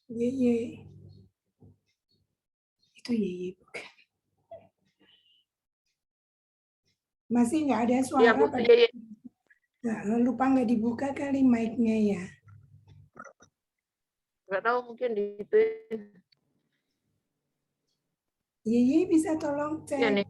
Yeye. Itu Yeye bukan. Masih nggak ada suara Bu, pada. Yeye. Nah, lupa nggak dibuka kali mic-nya ya. Nggak tahu, mungkin di itu. Yeye bisa tolong cek. Ya, nih.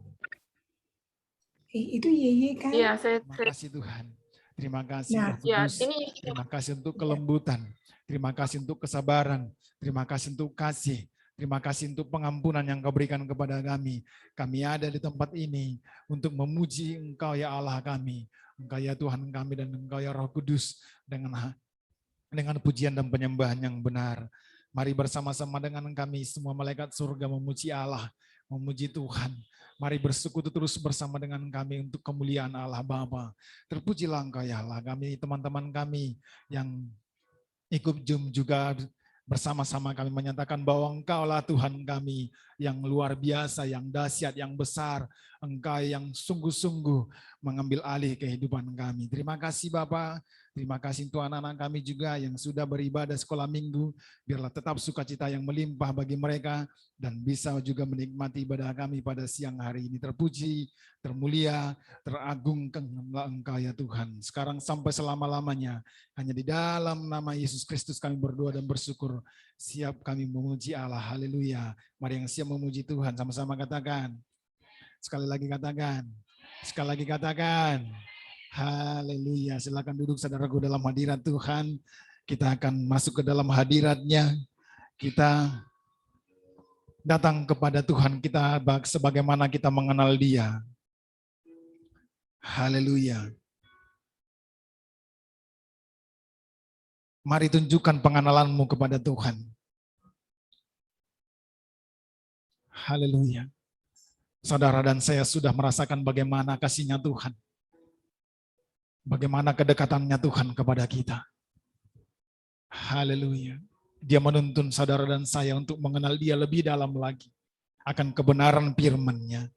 Itu Yeye kan? Iya, Terima kasih Tuhan. Terima kasih Nah, Roh Kudus. Ya, ini. Terima kasih untuk kelembutan. Terima kasih untuk kesabaran. Terima kasih untuk kasih. Terima kasih untuk pengampunan yang Kau berikan kepada kami. Kami ada di tempat ini untuk memuji Engkau ya Allah kami. Engkau ya Tuhan kami dan Engkau ya Roh Kudus dengan pujian dan penyembahan yang benar. Mari bersama-sama dengan kami semua malaikat surga memuji Allah, memuji Tuhan. Mari bersekutu terus bersama dengan kami untuk kemuliaan Allah Bapa. Terpujilah Engkau ya Allah, kami teman-teman kami yang ikut Zoom juga bersama-sama kami menyatakan bahwa Engkaulah Tuhan kami yang luar biasa, yang dahsyat, yang besar. Engkau yang sungguh-sungguh mengambil alih kehidupan kami. Terima kasih Bapak. Terima kasih untuk anak-anak kami juga yang sudah beribadah sekolah minggu. Biarlah tetap sukacita yang melimpah bagi mereka dan bisa juga menikmati ibadah kami pada siang hari ini. Terpuji, termulia, teragungkanlah Engkau ya Tuhan. Sekarang sampai selama-lamanya. Hanya di dalam nama Yesus Kristus kami berdoa dan bersyukur. Siap kami memuji Allah. Haleluya. Mari yang siap memuji Tuhan sama-sama katakan. Sekali lagi katakan. Sekali lagi katakan. Haleluya. Silakan duduk saudaraku dalam hadirat Tuhan. Kita akan masuk ke dalam hadirat-Nya. Kita datang kepada Tuhan kita sebagaimana kita mengenal Dia. Haleluya. Mari tunjukkan pengenalanmu kepada Tuhan. Haleluya. Saudara dan saya sudah merasakan bagaimana kasih-Nya Tuhan. Bagaimana kedekatannya Tuhan kepada kita. Haleluya. Dia menuntun saudara dan saya untuk mengenal Dia lebih dalam lagi. Akan kebenaran firman-Nya.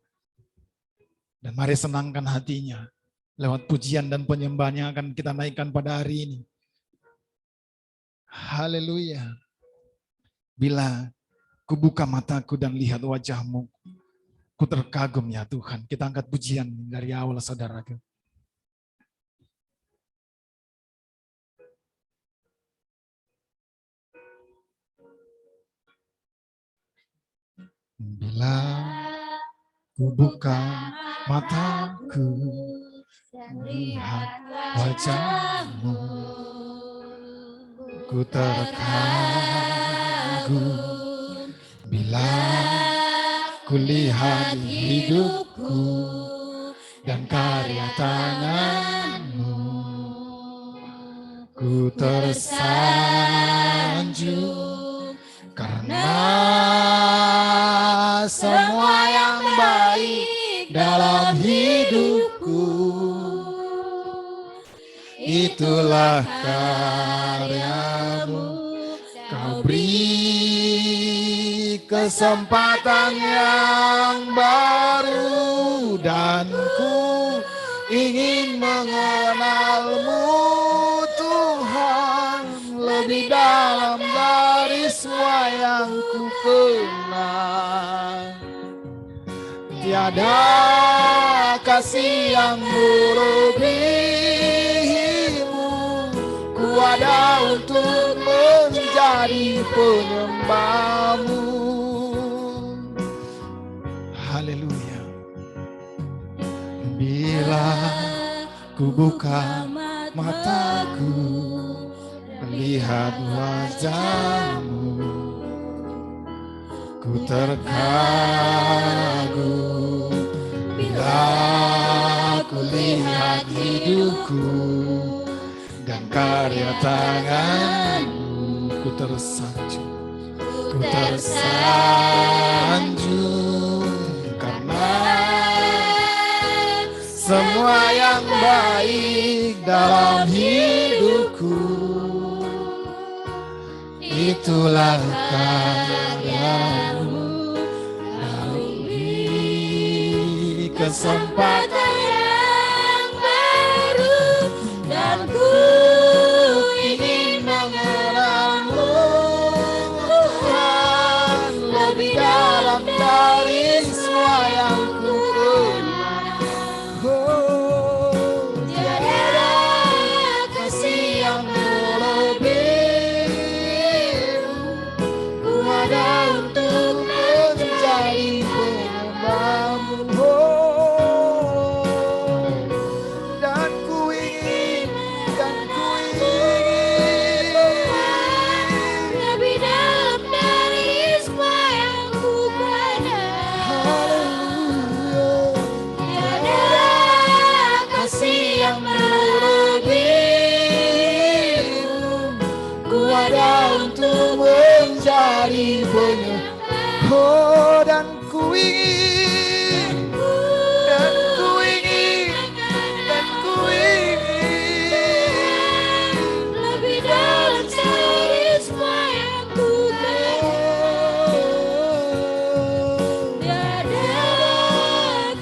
Dan mari senangkan hatinya. Lewat pujian dan penyembahan yang akan kita naikkan pada hari ini. Haleluya. Bila ku buka mataku dan lihat wajah-Mu, ku terkagum ya Tuhan. Kita angkat pujian dari awal saudaraku. Bila ku buka mataku dan lihat wajah-Mu, ku terkagum. Bila ku lihat hidupku dan karya tangan-Mu, ku tersanjung karena semua yang baik dalam hidupku itulah karya-Mu. Kau beri kesempatan yang baru dan ku ingin mengenal-Mu Tuhan lebih dalam dari semua yang ku kenal. Tiada kasih yang melebihi-Mu, ku ada untuk menjadi penyembah-Mu. Haleluya. Bila ku buka mataku, melihat wajah-Mu, ku terkagum. Bila ku lihat hidupku dan karya tangan-Mu, ku tersanjung. Ku tersanjung karena semua yang baik dalam hidupku itulah karya-Mu. Beri kesempatan yang baru dan ku ingin mengenal-Mu menjadi oh, dan ku ingin, dan ku ingin, dan ku ingin lebih dalam dari semua yang ku tiada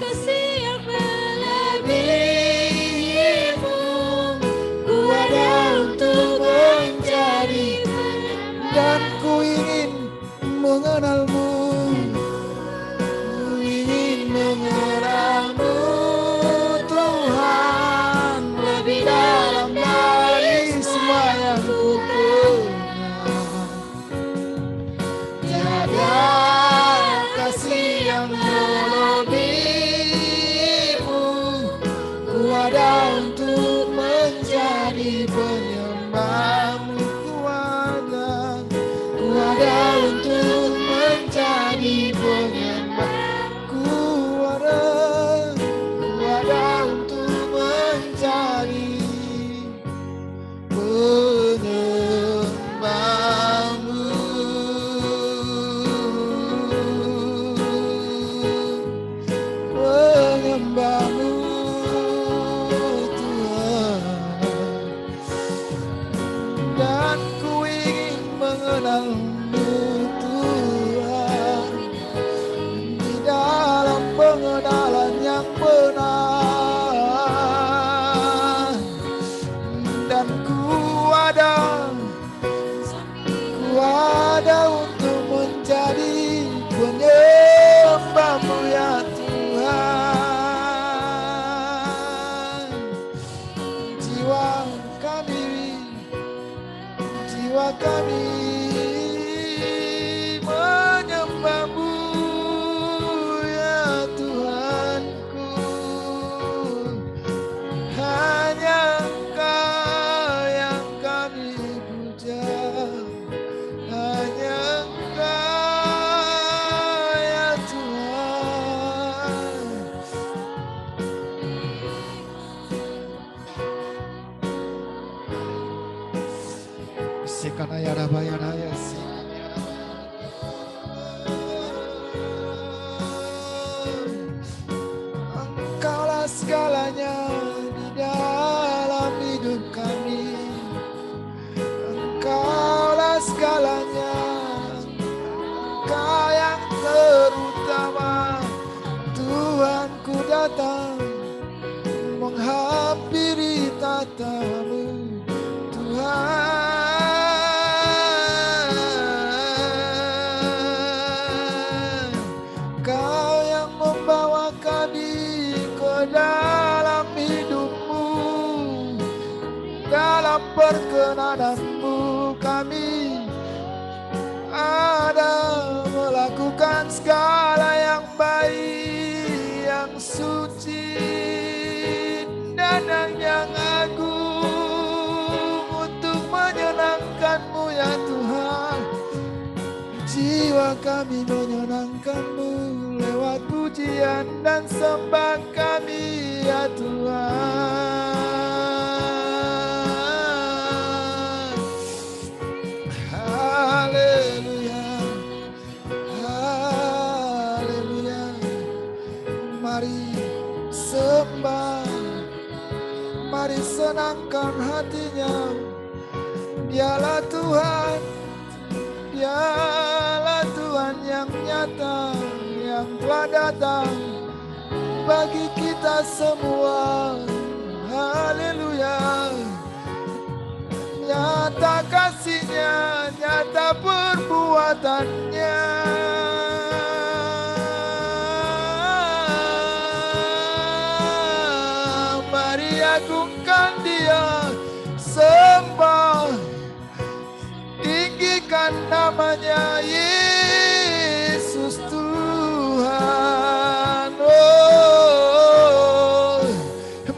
kasih yang melebihimu. Ku ada untuk menjadi dan ku ingin mengenalmu, ku ingin mengenalmu Tuhan, lebih dalam dari semua yang ku kenal. Tiada kasih yang melebihimu. Ku ada untuk menjadi penyembahmu. Ku ada untuk menjadi penyembahku. Ku ada untuk menjadi penyembahmu. Penyembahmu Tuhan. Dan ku ingin mengenalmu Tuhan, di dalam pengenalan yang benar. Dan ku ada untuk menjadi penyembahmu ya Tuhan. Jiwa kami menyembahmu ya Tuhanku. Hanya Engkau yang kami puja, hanya Engkau ya Tuhan. Sekana ya rabaya raya si. Engkaulah segalanya di dalam hidup kami. Engkaulah segalanya, Engkau yang terutama. Tuhan, ku datang menghampiri tatamu Tuhan. Kau yang membawa kami ke dalam hidupmu, dalam perkenananmu kami ada melakukan segala yang baik, yang suci dan yang agung untuk menyenangkan-Mu ya Tuhan. Jiwa kami menyenangkan-Mu lewat pujian dan sembah kami ya Tuhan. Haleluya, haleluya. Mari sembah, mari senangkan hatinya. Dialah Tuhan, Dialah Tuhan yang nyata, yang telah datang bagi kita semua. Haleluya. Nyata kasih-Nya, nyata perbuatan-Nya. Mari agungkan Dia, sembah, tinggikan namanya Yesus Tuhan. Oh,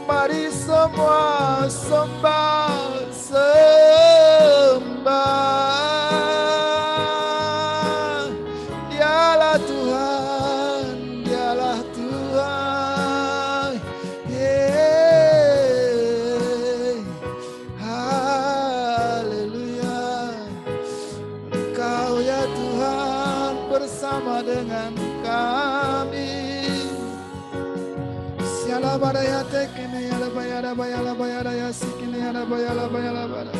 mari semua sembah, sembah. Dialah Tuhan, Dialah Tuhan. Haleluya. Engkau ya Tuhan. Alabaraya tekene alabayara bayala bayara ya sikene alabayala bayala bayala.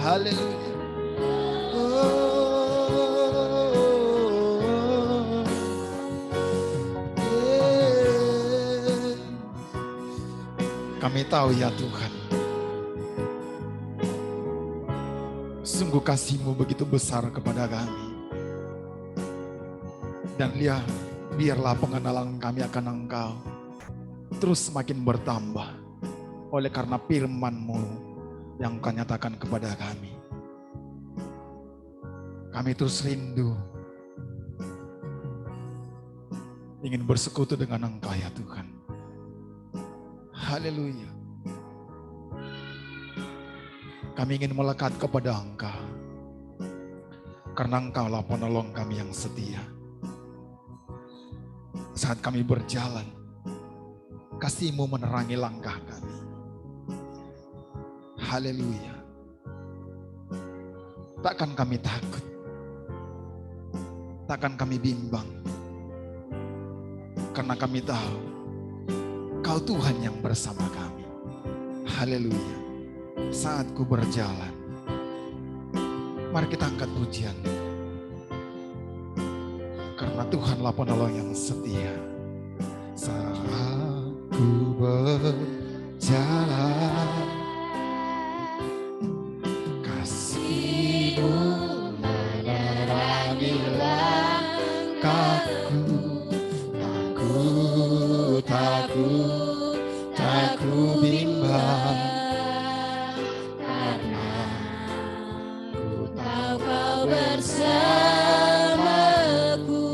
Haleluya. Kami tahu ya Tuhan, sungguh kasih-Mu begitu besar kepada kami. Dan biarlah pengenalan kami akan Engkau terus semakin bertambah oleh karena firman-Mu yang Engkau nyatakan kepada kami. Kami terus rindu ingin bersekutu dengan Engkau ya Tuhan. Haleluya. Kami ingin melekat kepada Engkau, karena Engkaulah penolong kami yang setia. Saat kami berjalan, kasih-Mu menerangi langkah kami. Haleluya. Takkan kami takut, takkan kami bimbang, karena kami tahu Kau Tuhan yang bersama kami. Haleluya. Saat ku berjalan, mari kita angkat pujian, karena Tuhanlah penolong yang setia. Saat ku berjalan, kasih-Mu menerangi langkahku. Tak ku bimbang, karena ku tahu Kau bersamaku.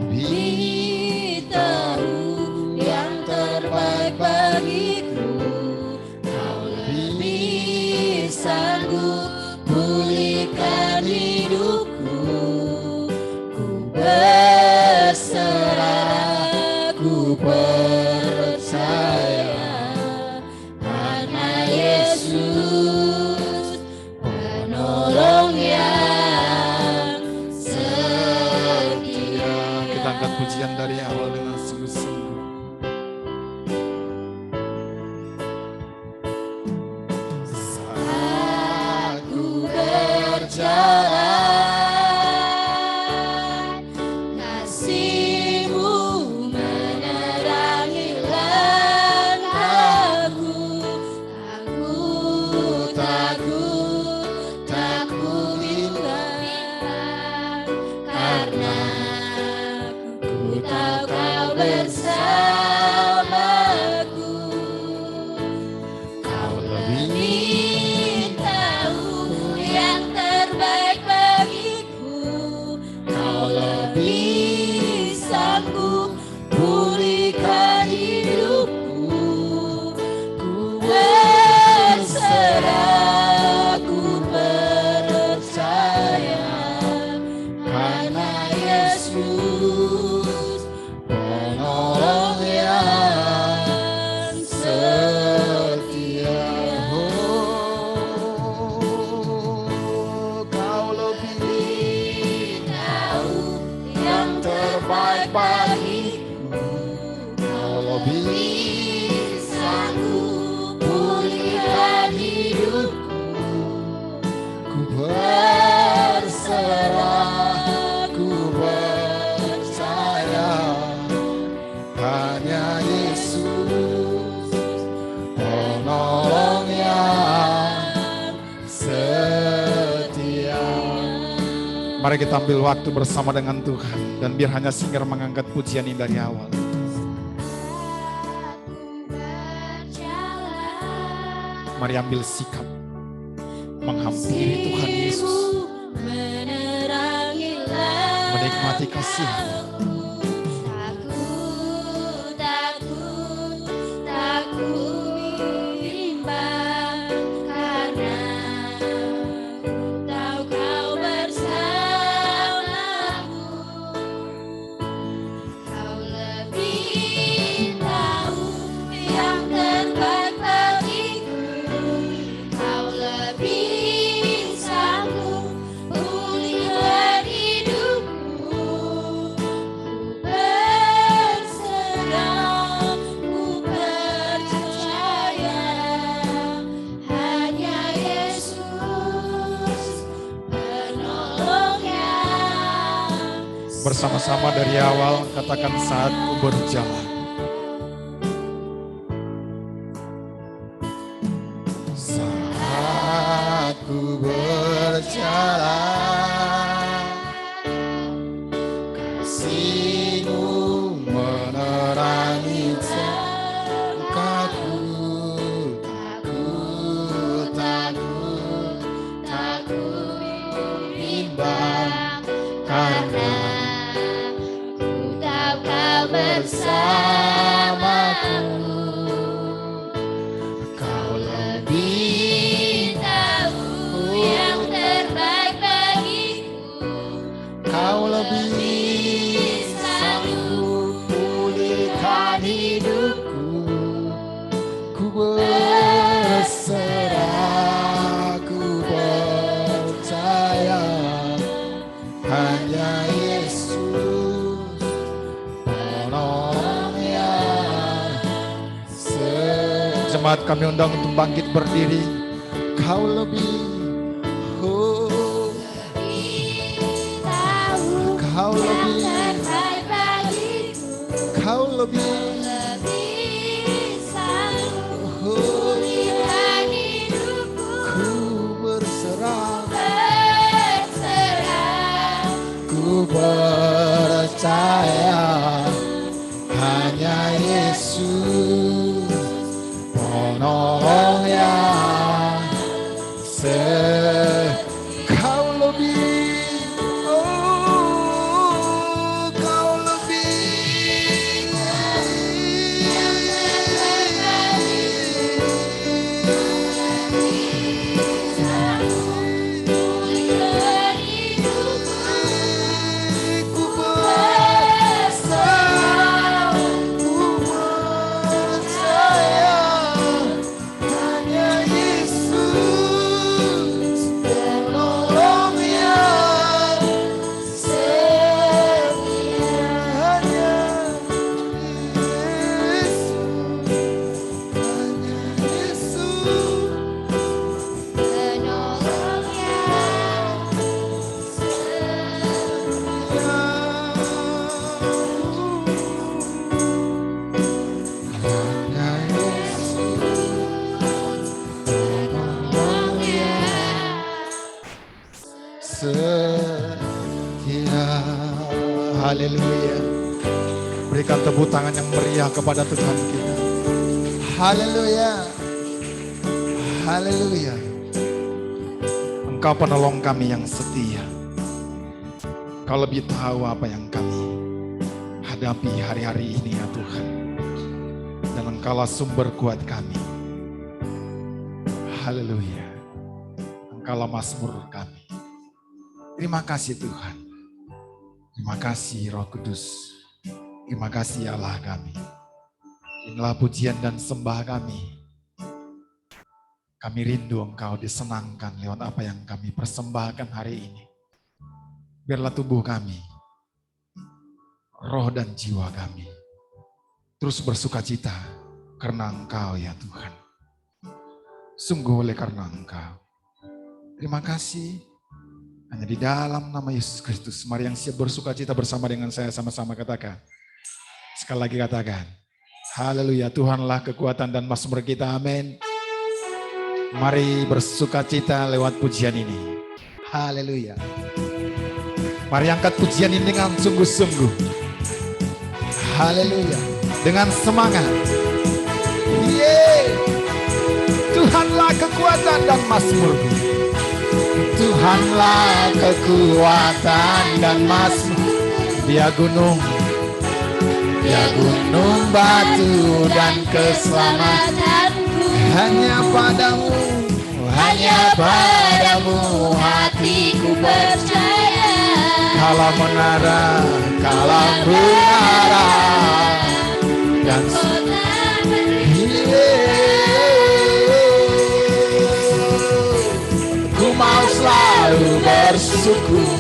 lebih Tahu yang terbaik bagiku, Kau lebih sanggup pulihkan hidupku. Berserah, ku percaya, karena Yesus penolong yang setia. kita angkat pujian dari awal dengan sungguh-sungguh. Saat ku berjalan, kasih-Mu menerangi langkahku. Tak ku bimbang, karena ku tahu Kau bersamaku. Kau lebih tahu yang terbaik bagiku. Kau lebih sanggup pulihkan hidupku. Ku berserah, ku percaya, karena Yesus penolong yang setia. Kau lebih Tahu yang terbaik bagiku. Kau lebih sanggup pulihkan hidupku. ku Berserah, ku percaya, hanya Yesus penolong yang setia. Mari kita ambil waktu bersama dengan Tuhan, dan biar hanya Singer mengangkat pujian ini dari awal. Mari ambil sikap menghampiri Tuhan Yesus, menerangi menikmati kasih-Mu. Tak ku bimbang, karena ku tahu Kau bersamaku. Kau lebih tahu yang terbaik bagiku. Kau lebih sanggup pulihkan hidupku. bersama-sama dari awal, katakan saat ku berjalan. Saat ku berjalan, kasih-Mu menerangi langkahku. Takut bimbang, karena ku tahu Kau bersamaku. Kau lebih tahu yang terbaik bagiku. Kau lebih sanggup pulihkan hidupku. Ku berserah, ku percaya hanya Yesus penolong yang Jemaat kami undang untuk bangkit berdiri. Kau lebih, oh, Kau lebih, Kau lebih, oh, ku berserah, ku percaya hanya Yesus penolong yang Kau lebih, oh, Kau lebih, ku berserah, ku percaya hanya Yesus penolong yang setia. Hanya Yesus, hanya setia. Haleluya. Berikan tepuk tangan yang meriah kepada Tuhan kita. Haleluya, haleluya. Engkau penolong kami yang setia. Kau lebih tahu apa yang kami hadapi hari-hari ini ya Tuhan. Dan Engkaulah sumber kuat kami. Haleluya. Engkaulah mazmur kami. Terima kasih Tuhan. Terima kasih Roh Kudus. Terima kasih Allah kami. Inilah pujian dan sembah kami. Kami rindu Engkau disenangkan lewat apa yang kami persembahkan hari ini. Biarlah tubuh kami, roh dan jiwa kami terus bersukacita karena Engkau ya Tuhan. Sungguh oleh karena Engkau. Terima kasih. Hanya di dalam nama Yesus Kristus. Mari yang siap bersukacita bersama dengan saya sama-sama katakan. Sekali lagi katakan. Haleluya, Tuhanlah kekuatan dan mazmur kita. Amin. Mari bersukacita lewat pujian ini. Haleluya. Mari angkat pujian ini dengan sungguh-sungguh. Haleluya. Dengan semangat. Yeay. Tuhanlah kekuatan dan mazmurku. Tuhanlah kekuatan dan mazmur. Dia gunung, Batu dan keselamatanku. Hanya padamu hatiku percaya. Kala menara Dan ku mau selalu bersyukur,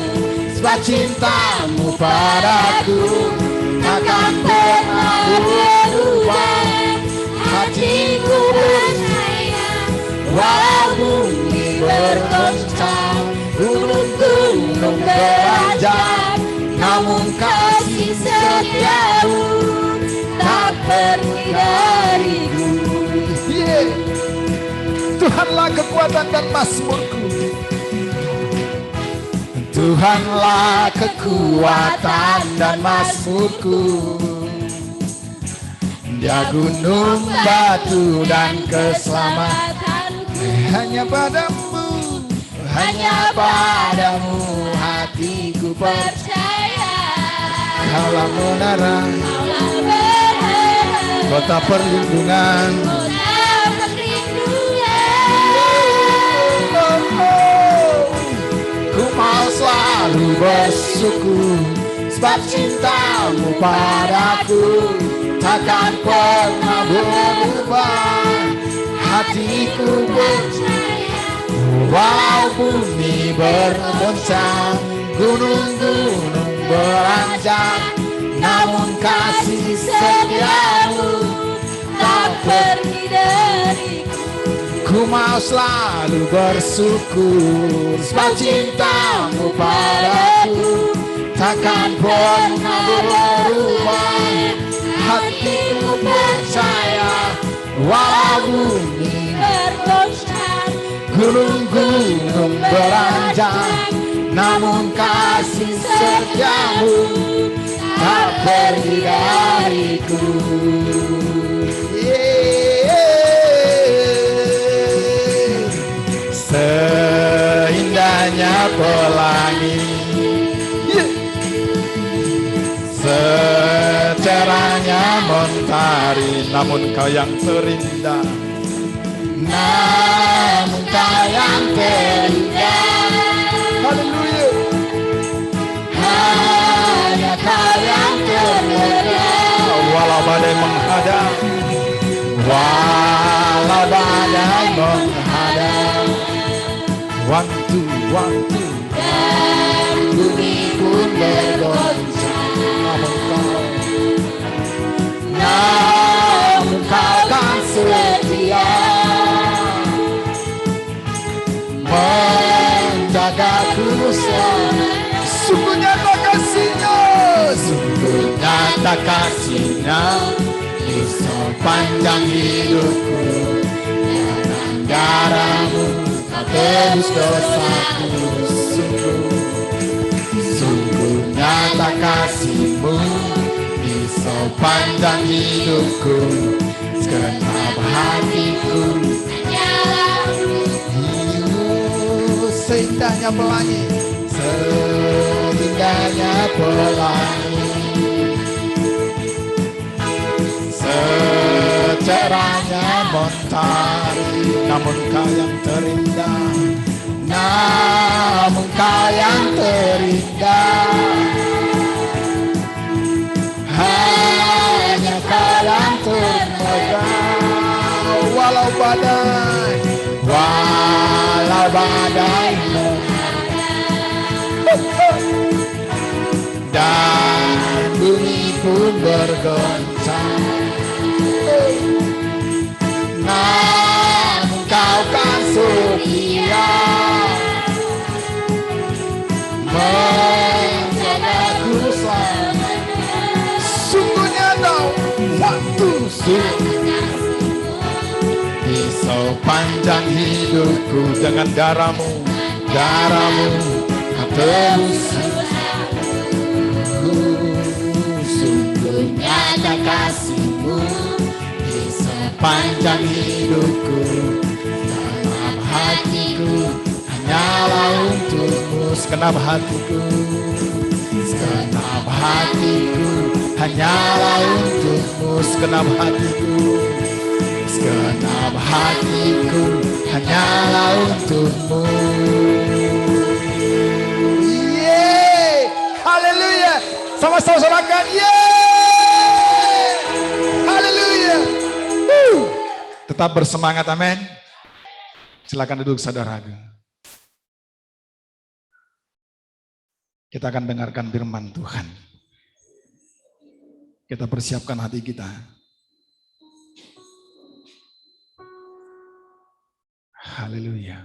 sebab cintamu padaku takkan pernah berubah. Hatiku percaya, walau bumi bergoncang, gunung-gunung beranjak, namun namun kasih setiamu tak pergi dariku. Tuhanlah kekuatan dan mazmurku. Tuhanlah kekuatan dan mazmurku. Dia gunung, batu dan keselamatanku. Hanya padamu, hanya padamu hatiku percaya. Kaulah menara, Kaulah berhala, kota perlindungan. Ku mau selalu bersyukur, sebab cintamu padaku takkan pernah berubah. Hatiku percaya, walau bumi bergoncang, gunung-gunung beranjak, namun kasih setiamu tak pergi dariku. Ku mau selalu bersyukur, sebab cintamu padaku takkan pernah berubah. Hatiku percaya, walau bumi Bergoncang, gunung-gunung beranjak, namun kasih setiamu tak pergi dariku. Seindahnya pelangi, secerahnya mentari, namun kau yang terindah. Namun kau yang terindah. Haleluya. Hanya kau yang terindah. Walau badai menghadap, walau badai menghadap, waktu dan bumi pun bergoncang, namun kau kan setia menjagaku selama. Sungguh nyata kasihnya, sungguh nyata kasihnya di sepanjang hidupku. Dengan darahmu kau tebus dosaku. Sungguh nyata kasihmu di sepanjang hidupku. Segenap hatiku seindahnya pelangi, seindahnya pelangi, secerahnya mentari, namun kau yang terindah, namun kau yang terindah. Hanya kau yang termegah, walau badai dan bumi pun bergoncang, namun kau kan setia menjagaku selamanya. Sungguh nyata waktu di sepanjang hidupku. Dengan darahmu kau tebus. Sungguh nyata kasihmu di sepanjang hidupku. Dalam hatiku hanyalah untukmu. Segenap hatiku, segenap hatiku hanyalah untukmu. Segenap hatiku, segenap hatiku hanyalah untukmu. Yeay, haleluya. Sama-sama sorakan, yeay, haleluya. Tetap bersemangat, amin. Silakan duduk saudaraku. Kita akan dengarkan firman Tuhan. Kita persiapkan hati kita. Haleluya.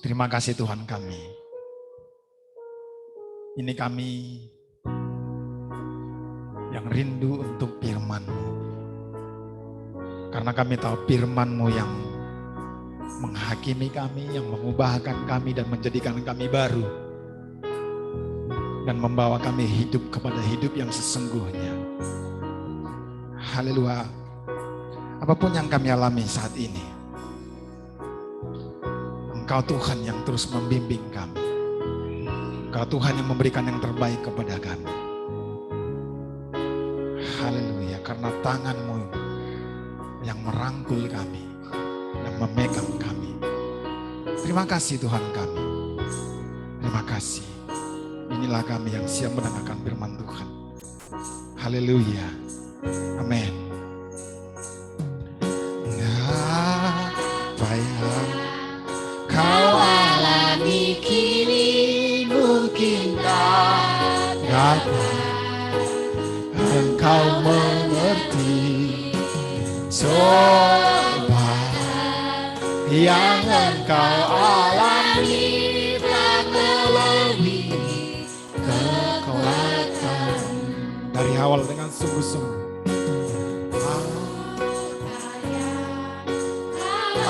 Terima kasih Tuhan kami. Ini kami yang rindu untuk firman-Mu. Karena kami tahu firman-Mu yang menghakimi kami, yang mengubahkan kami dan menjadikan kami baru. Dan membawa kami hidup kepada hidup yang sesungguhnya. Haleluya. Apapun yang kami alami saat ini, Engkau Tuhan yang terus membimbing kami. Engkau Tuhan yang memberikan yang terbaik kepada kami. Haleluya, karena tangan-Mu yang merangkul kami, yang memegang kami. Terima kasih Tuhan kami. Terima kasih. Inilah kami yang siap mendengarkan firman Tuhan. Haleluya. Amin. Apa yang kau alami kini mungkin tak dapat engkau mengerti. Coba yang engkau alami tak melebihi kekuatan. Dari awal dengan sungguh-sungguh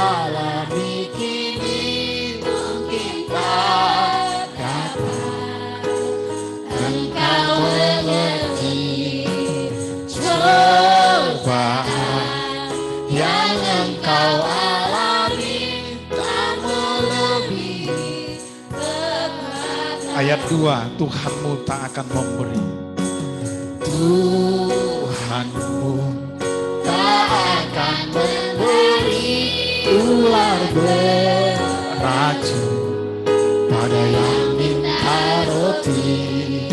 alami kini mungkin tak dapat engkau mengerti. Cobaan yang engkau alami tak melebihi kekuatan. Ayat 2, Tuhanmu tak akan memberi. Tuhanmu tak akan memberi ular beracun pada yang minta roti.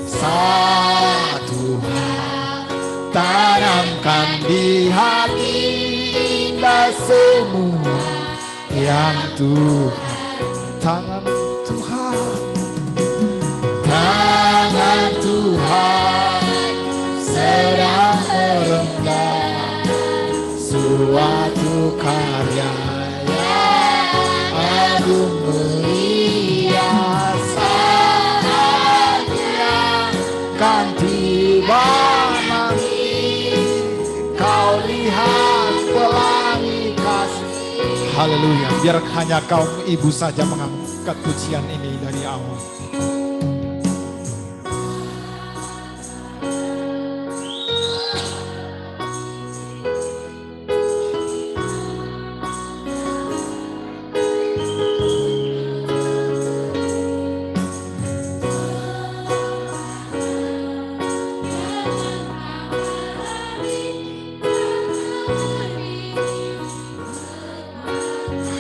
Satu hal tanamkan di hati, indah semua yang Tuhan. Tangan Tuhan, tangan Tuhan sedang merendam suatu karya yang agung mulia. Saatnya kan tiba nanti kau lihat pelangi kasih. Haleluya. Biar hanya kaum ibu saja mengangkat pujian ini dari awal.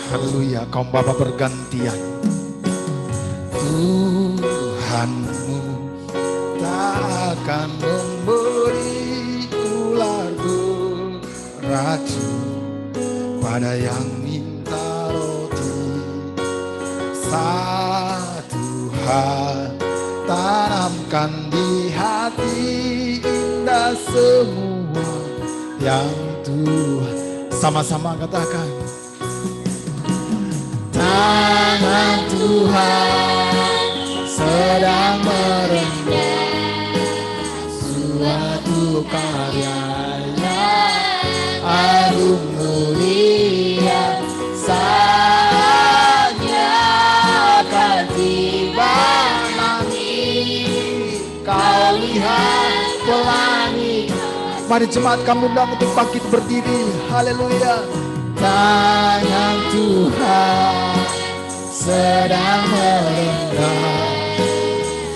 Haleluya, kaum bapa bergantian. Tuhanmu tak akan memberi ular beracun pada yang minta roti. Satu hal tanamkan di hati, indah semua yang Tuhan. Sama-sama katakan. Tangan Tuhan sedang merendam suatu karya yang agung mulia. Saatnya akan tiba nanti kau lihat pelangi. Mari jemaat kami undang untuk bangkit berdiri. Haleluya. Tangan Tuhan sedang merendam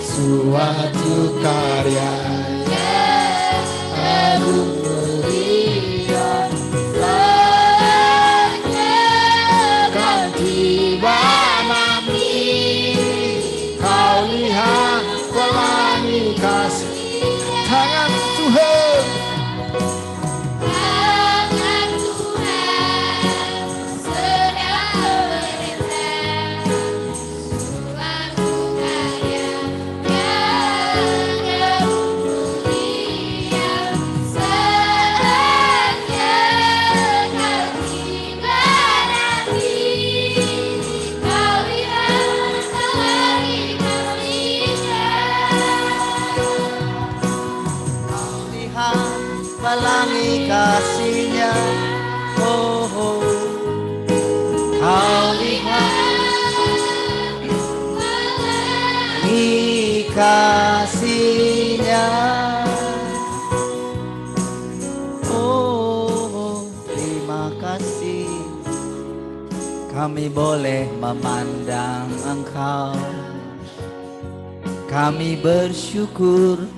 suatu karya yang agung mulia. Saatnya akan tiba nanti kau lihat pelangi kasih. Tangan Tuhan, kasih-Nya. Oh, terima kasih. Kami boleh memandang Engkau. Kami bersyukur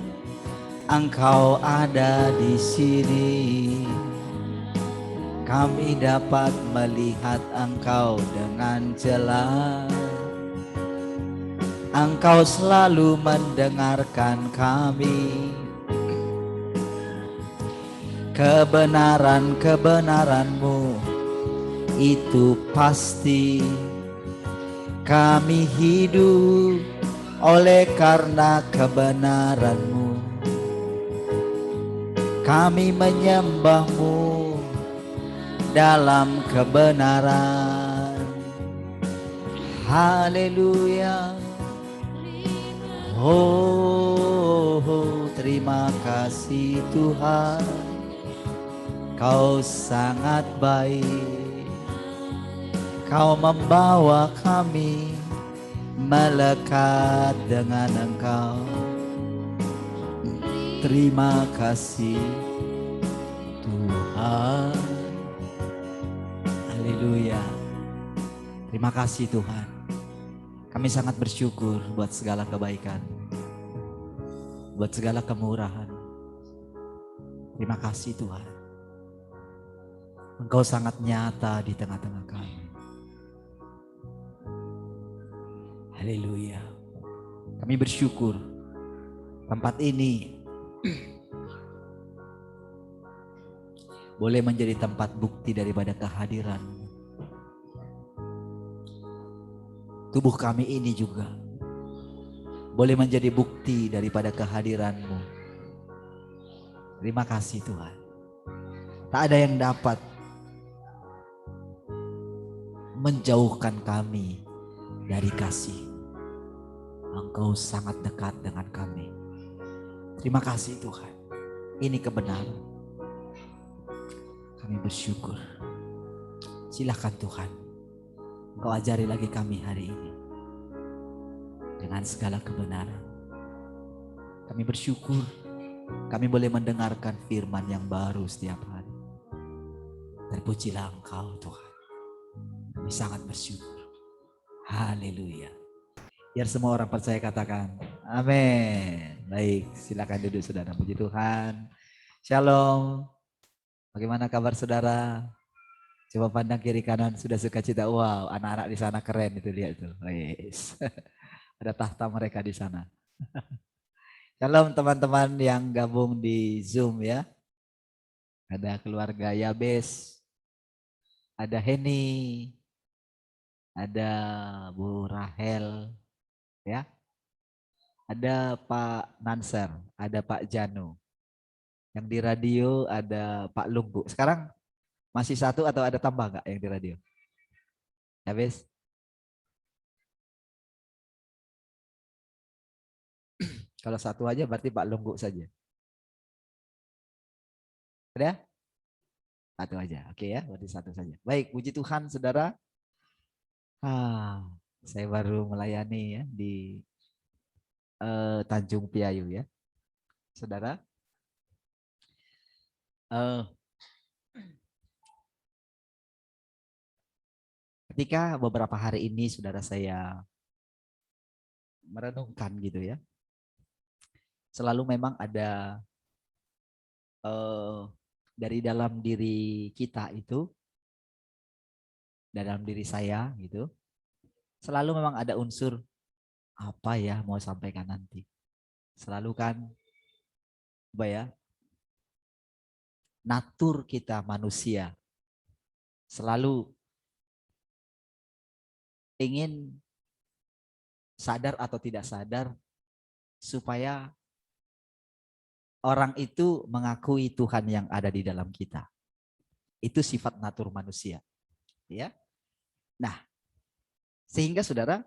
Engkau ada di sini. Kami dapat melihat Engkau dengan jelas. Engkau selalu mendengarkan kami. Kebenaran-kebenaran-Mu itu pasti. Kami hidup oleh karena kebenaran-Mu. Kami menyembah-Mu dalam kebenaran. Haleluya. Oh, terima kasih Tuhan. Kau sangat baik. Kau membawa kami melekat dengan Engkau. Terima kasih Tuhan. Haleluya. Terima kasih Tuhan. Kami sangat bersyukur buat segala kebaikan, buat segala kemurahan. Terima kasih Tuhan. Engkau sangat nyata di tengah-tengah kami. Haleluya. Kami bersyukur tempat ini boleh menjadi tempat bukti daripada kehadiran-Mu. Tubuh kami ini juga boleh menjadi bukti daripada kehadiran-Mu. Terima kasih Tuhan. Tak ada yang dapat menjauhkan kami dari kasih. Engkau sangat dekat dengan kami. Terima kasih Tuhan. Ini kebenaran. Kami bersyukur. Silakan Tuhan, Engkau ajari lagi kami hari ini dengan segala kebenaran. Kami bersyukur kami boleh mendengarkan firman yang baru setiap hari. Terpujilah Engkau Tuhan. Kami sangat bersyukur. Haleluya. Biar semua orang percaya katakan amin. Baik, silakan duduk saudara. Puji Tuhan. Shalom. Bagaimana kabar saudara? Coba pandang kiri kanan, sudah sukacita. Wow, anak-anak di sana keren itu, lihat tuh. Yes. Ada tahta mereka di sana. Shalom teman-teman yang gabung di Zoom ya. Ada keluarga Yabes, ada Heni, ada Bu Rahel, ya. Ada Pak Nanser, ada Pak Janu. Yang di radio ada Pak Lunggu. Sekarang masih satu atau ada tambah nggak yang di radio? Habis? Kalau satu aja berarti Pak Lunggu saja. Ada? Satu aja. Oke ya, berarti satu saja. Baik, puji Tuhan saudara. Saya baru melayani ya di Tanjung Piayu ya. Saudara. Ketika beberapa hari ini saudara saya merenungkan gitu ya. Selalu memang ada dari dalam diri kita itu, dalam diri saya gitu, selalu memang ada unsur apa ya mau sampaikan nanti. Selalu kan, apa ya, natur kita manusia selalu ingin sadar atau tidak sadar supaya orang itu mengakui Tuhan yang ada di dalam kita. Itu sifat natur manusia. Ya. Nah, sehingga saudara,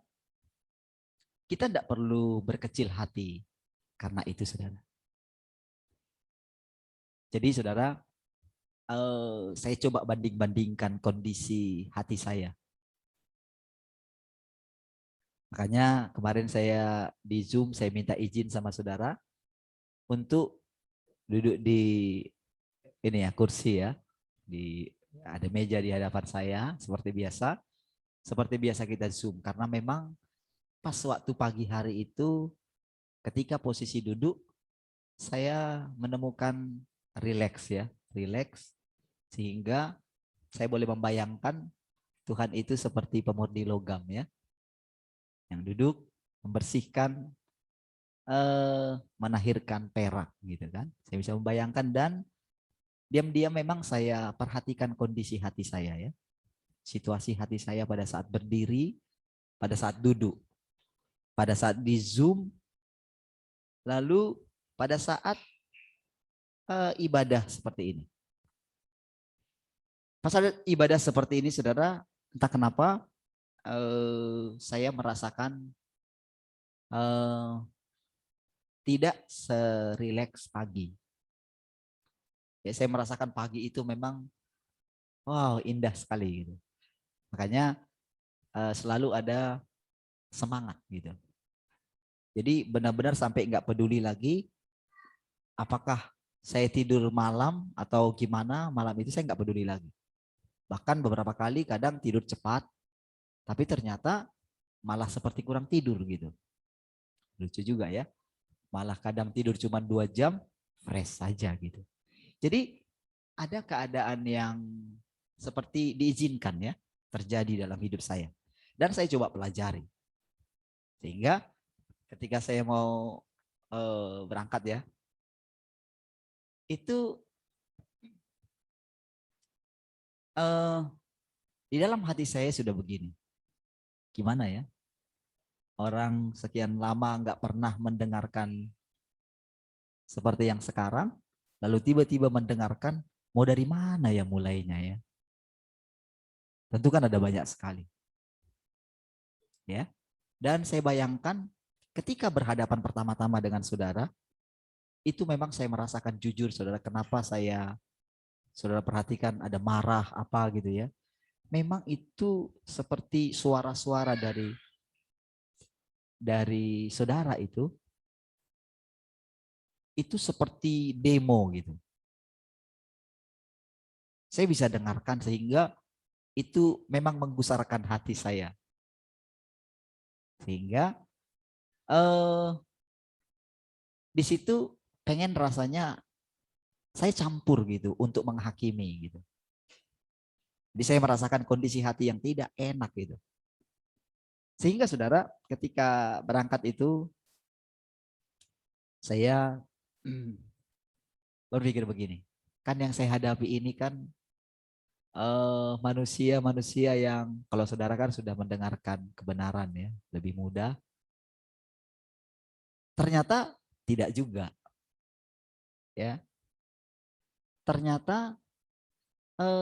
kita tidak perlu berkecil hati karena itu saudara. Jadi saudara, saya coba banding-bandingkan kondisi hati saya. Makanya kemarin saya di Zoom, saya minta izin sama saudara untuk duduk di ini ya, kursi ya. Ada meja di hadapan saya seperti biasa. Seperti biasa kita Zoom, karena memang pas waktu pagi hari itu ketika posisi duduk saya menemukan rileks ya, rileks sehingga saya boleh membayangkan Tuhan itu seperti pemurni logam ya, yang duduk membersihkan, menahirkan perak gitu kan. Saya bisa membayangkan dan diam-diam memang saya perhatikan kondisi hati saya ya. Situasi hati saya pada saat berdiri, pada saat duduk, pada saat di Zoom, lalu pada saat ibadah seperti ini. Pasal ibadah seperti ini, saudara, entah kenapa saya merasakan tidak serileks pagi. Ya, saya merasakan pagi itu memang wow, indah sekali gitu. Makanya selalu ada semangat gitu. Jadi benar-benar sampai nggak peduli lagi apakah saya tidur malam atau gimana, malam itu saya nggak peduli lagi. Bahkan beberapa kali kadang tidur cepat, tapi ternyata malah seperti kurang tidur gitu. Lucu juga ya. Malah kadang tidur cuma 2 jam, fresh saja gitu. Jadi ada keadaan yang seperti diizinkan ya terjadi dalam hidup saya. Dan saya coba pelajari. Sehingga ketika saya mau berangkat ya, itu di dalam hati saya sudah begini. Gimana ya? Orang sekian lama nggak pernah mendengarkan seperti yang sekarang, lalu tiba-tiba mendengarkan, mau dari mana ya mulainya ya? Tentu kan ada banyak sekali. Ya. Dan saya bayangkan ketika berhadapan pertama-tama dengan saudara, itu memang saya merasakan jujur saudara, kenapa saudara perhatikan ada marah apa gitu ya. Memang itu seperti suara-suara dari saudara itu seperti demo gitu. Saya bisa dengarkan sehingga itu memang menggusarkan hati saya. Sehingga di situ pengen rasanya saya campur gitu untuk menghakimi gitu. Jadi saya merasakan kondisi hati yang tidak enak gitu. Sehingga saudara ketika berangkat itu saya berpikir begini. Kan yang saya hadapi ini kan manusia-manusia yang kalau saudara kan sudah mendengarkan kebenaran ya, lebih mudah. Ternyata tidak juga. Ya. Ternyata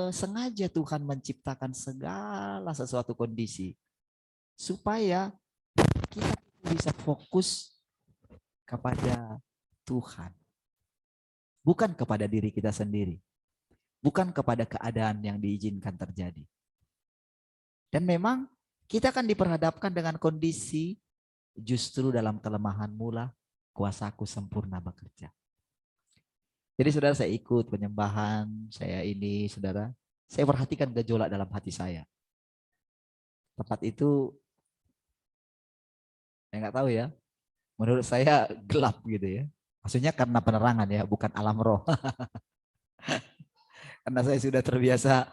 sengaja Tuhan menciptakan segala sesuatu kondisi supaya kita bisa fokus kepada Tuhan. Bukan kepada diri kita sendiri. Bukan kepada keadaan yang diizinkan terjadi. Dan memang kita akan diperhadapkan dengan kondisi justru dalam kelemahan mula kuasaku sempurna bekerja. Jadi saudara, saya ikut penyembahan, saudara, saya perhatikan gejolak dalam hati saya. Tempat itu, saya nggak tahu ya, menurut saya gelap gitu ya. Maksudnya karena penerangan ya, bukan alam roh. Karena saya sudah terbiasa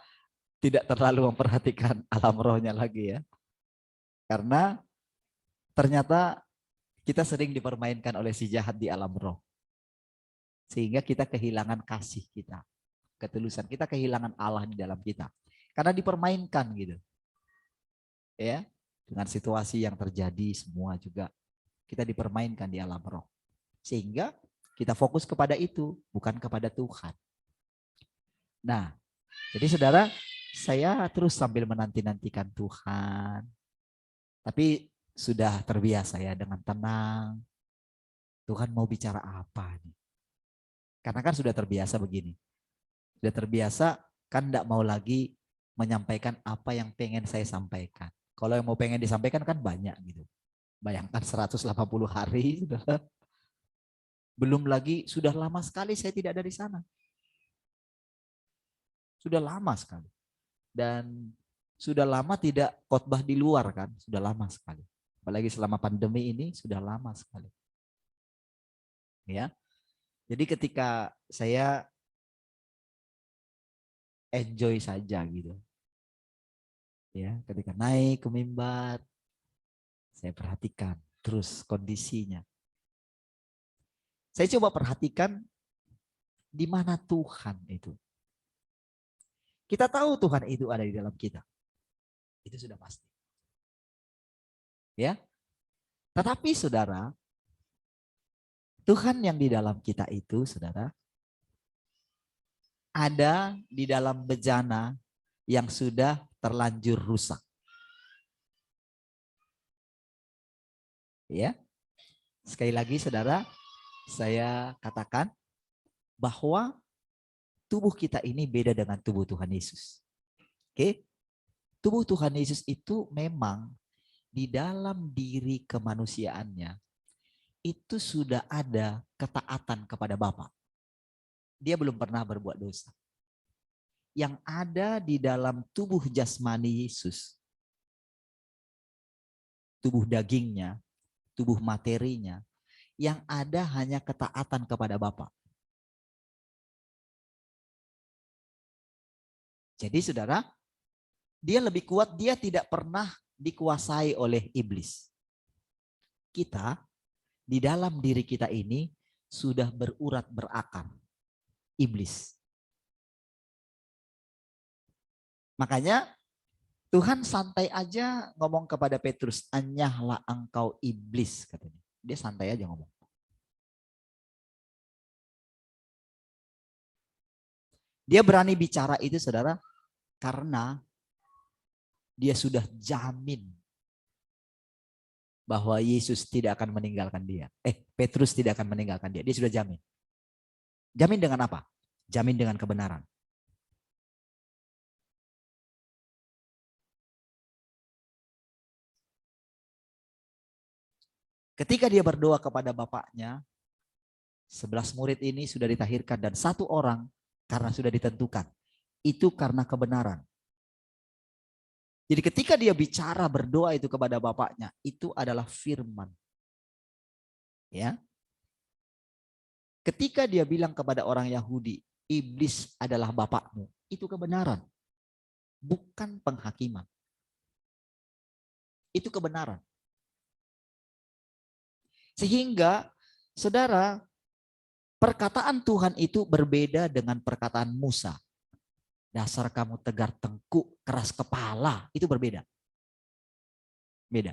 tidak terlalu memperhatikan alam rohnya lagi ya. Karena ternyata kita sering dipermainkan oleh si jahat di alam roh. Sehingga kita kehilangan kasih kita, ketulusan kita, kehilangan Allah di dalam kita. Karena dipermainkan gitu. Ya, dengan situasi yang terjadi semua juga kita dipermainkan di alam roh. Sehingga kita fokus kepada itu, bukan kepada Tuhan. Nah, jadi saudara, saya terus sambil menanti-nantikan Tuhan. Tapi sudah terbiasa ya dengan tenang. Tuhan mau bicara apa nih? Karena kan sudah terbiasa begini. Sudah terbiasa kan enggak mau lagi menyampaikan apa yang pengen saya sampaikan. Kalau yang mau pengen disampaikan kan banyak gitu. Bayangkan 180 hari, saudara. Belum lagi sudah lama sekali saya tidak ada di sana. Sudah lama sekali. Dan sudah lama tidak khotbah di luar kan, sudah lama sekali. Apalagi selama pandemi ini sudah lama sekali. Ya. Jadi ketika saya enjoy saja gitu. Ya, ketika naik ke mimbar, saya perhatikan terus kondisinya. Saya coba perhatikan di mana Tuhan itu. Kita tahu Tuhan itu ada di dalam kita. Itu sudah pasti. Ya. Tetapi saudara, Tuhan yang di dalam kita itu, saudara, ada di dalam bejana yang sudah terlanjur rusak. Ya. Sekali lagi saudara, saya katakan bahwa tubuh kita ini beda dengan tubuh Tuhan Yesus. Oke? Tubuh Tuhan Yesus itu memang di dalam diri kemanusiaannya itu sudah ada ketaatan kepada Bapa. Dia belum pernah berbuat dosa. Yang ada di dalam tubuh jasmani Yesus, tubuh dagingnya, tubuh materinya, yang ada hanya ketaatan kepada Bapa. Jadi saudara, dia lebih kuat, dia tidak pernah dikuasai oleh iblis. Kita, di dalam diri kita ini, sudah berurat berakar. Iblis. Makanya Tuhan santai aja ngomong kepada Petrus, anyahlah engkau iblis, katanya. Dia santai aja ngomong. Dia berani bicara itu saudara, karena dia sudah jamin bahwa Yesus tidak akan meninggalkan dia. Petrus tidak akan meninggalkan dia. Dia sudah jamin. Jamin dengan apa? Jamin dengan kebenaran. Ketika dia berdoa kepada Bapaknya, 11 murid ini sudah ditahirkan dan 1 orang karena sudah ditentukan. Itu karena kebenaran. Jadi ketika dia bicara berdoa itu kepada Bapaknya, itu adalah firman. Ya. Ketika dia bilang kepada orang Yahudi, iblis adalah bapakmu, itu kebenaran. Bukan penghakiman. Itu kebenaran. Sehingga, saudara, perkataan Tuhan itu berbeda dengan perkataan Musa. Dasar kamu tegar tengkuk, keras kepala, itu berbeda. Beda.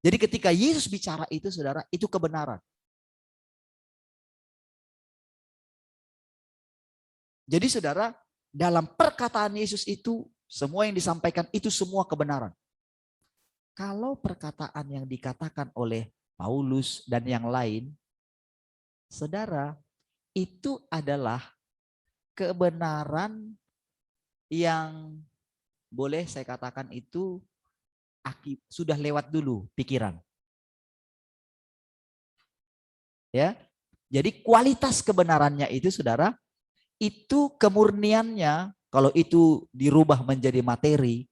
Jadi ketika Yesus bicara itu, saudara, itu kebenaran. Jadi saudara, dalam perkataan Yesus itu, semua yang disampaikan itu semua kebenaran. Kalau perkataan yang dikatakan oleh Paulus dan yang lain, saudara, itu adalah kebenaran yang boleh saya katakan itu sudah lewat dulu pikiran. Ya. Jadi kualitas kebenarannya itu saudara, itu kemurniannya, kalau itu dirubah menjadi materi,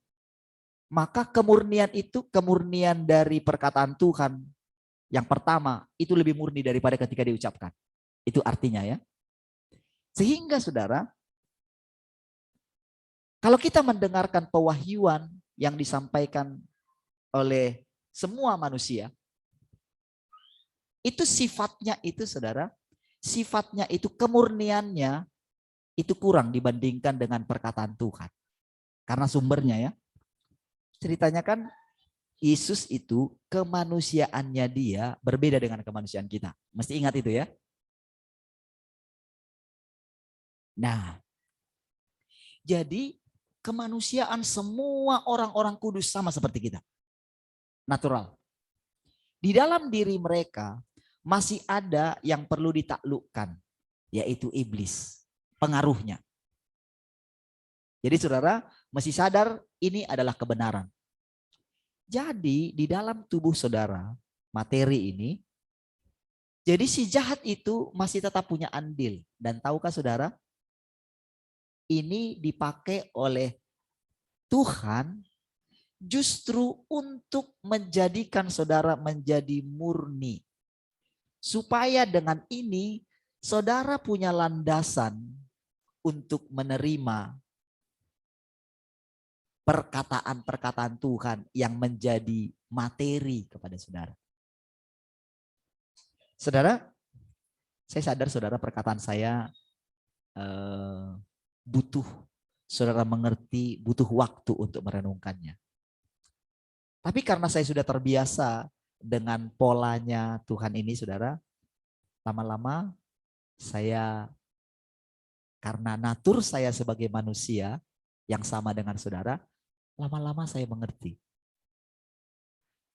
maka kemurnian itu kemurnian dari perkataan Tuhan. Yang pertama, itu lebih murni daripada ketika diucapkan. Itu artinya ya. Sehingga saudara, kalau kita mendengarkan pewahyuan yang disampaikan oleh semua manusia, itu sifatnya itu saudara, sifatnya itu kemurniannya itu kurang dibandingkan dengan perkataan Tuhan. Karena sumbernya ya. Ceritanya kan Yesus itu kemanusiaannya dia berbeda dengan kemanusiaan kita. Mesti ingat itu ya. Nah, jadi kemanusiaan semua orang-orang kudus sama seperti kita. Natural. Di dalam diri mereka masih ada yang perlu ditaklukkan, yaitu iblis. Pengaruhnya. Jadi saudara mesti sadar ini adalah kebenaran. Jadi di dalam tubuh saudara, materi ini, jadi si jahat itu masih tetap punya andil. Dan tahukah saudara, ini dipakai oleh Tuhan justru untuk menjadikan saudara menjadi murni. Supaya dengan ini saudara punya landasan untuk menerima perkataan-perkataan Tuhan yang menjadi materi kepada saudara. Saudara, saya sadar saudara perkataan saya butuh saudara mengerti, butuh waktu untuk merenungkannya. Tapi karena saya sudah terbiasa dengan polanya Tuhan ini saudara, lama-lama saya karena natur saya sebagai manusia yang sama dengan saudara, lama-lama saya mengerti.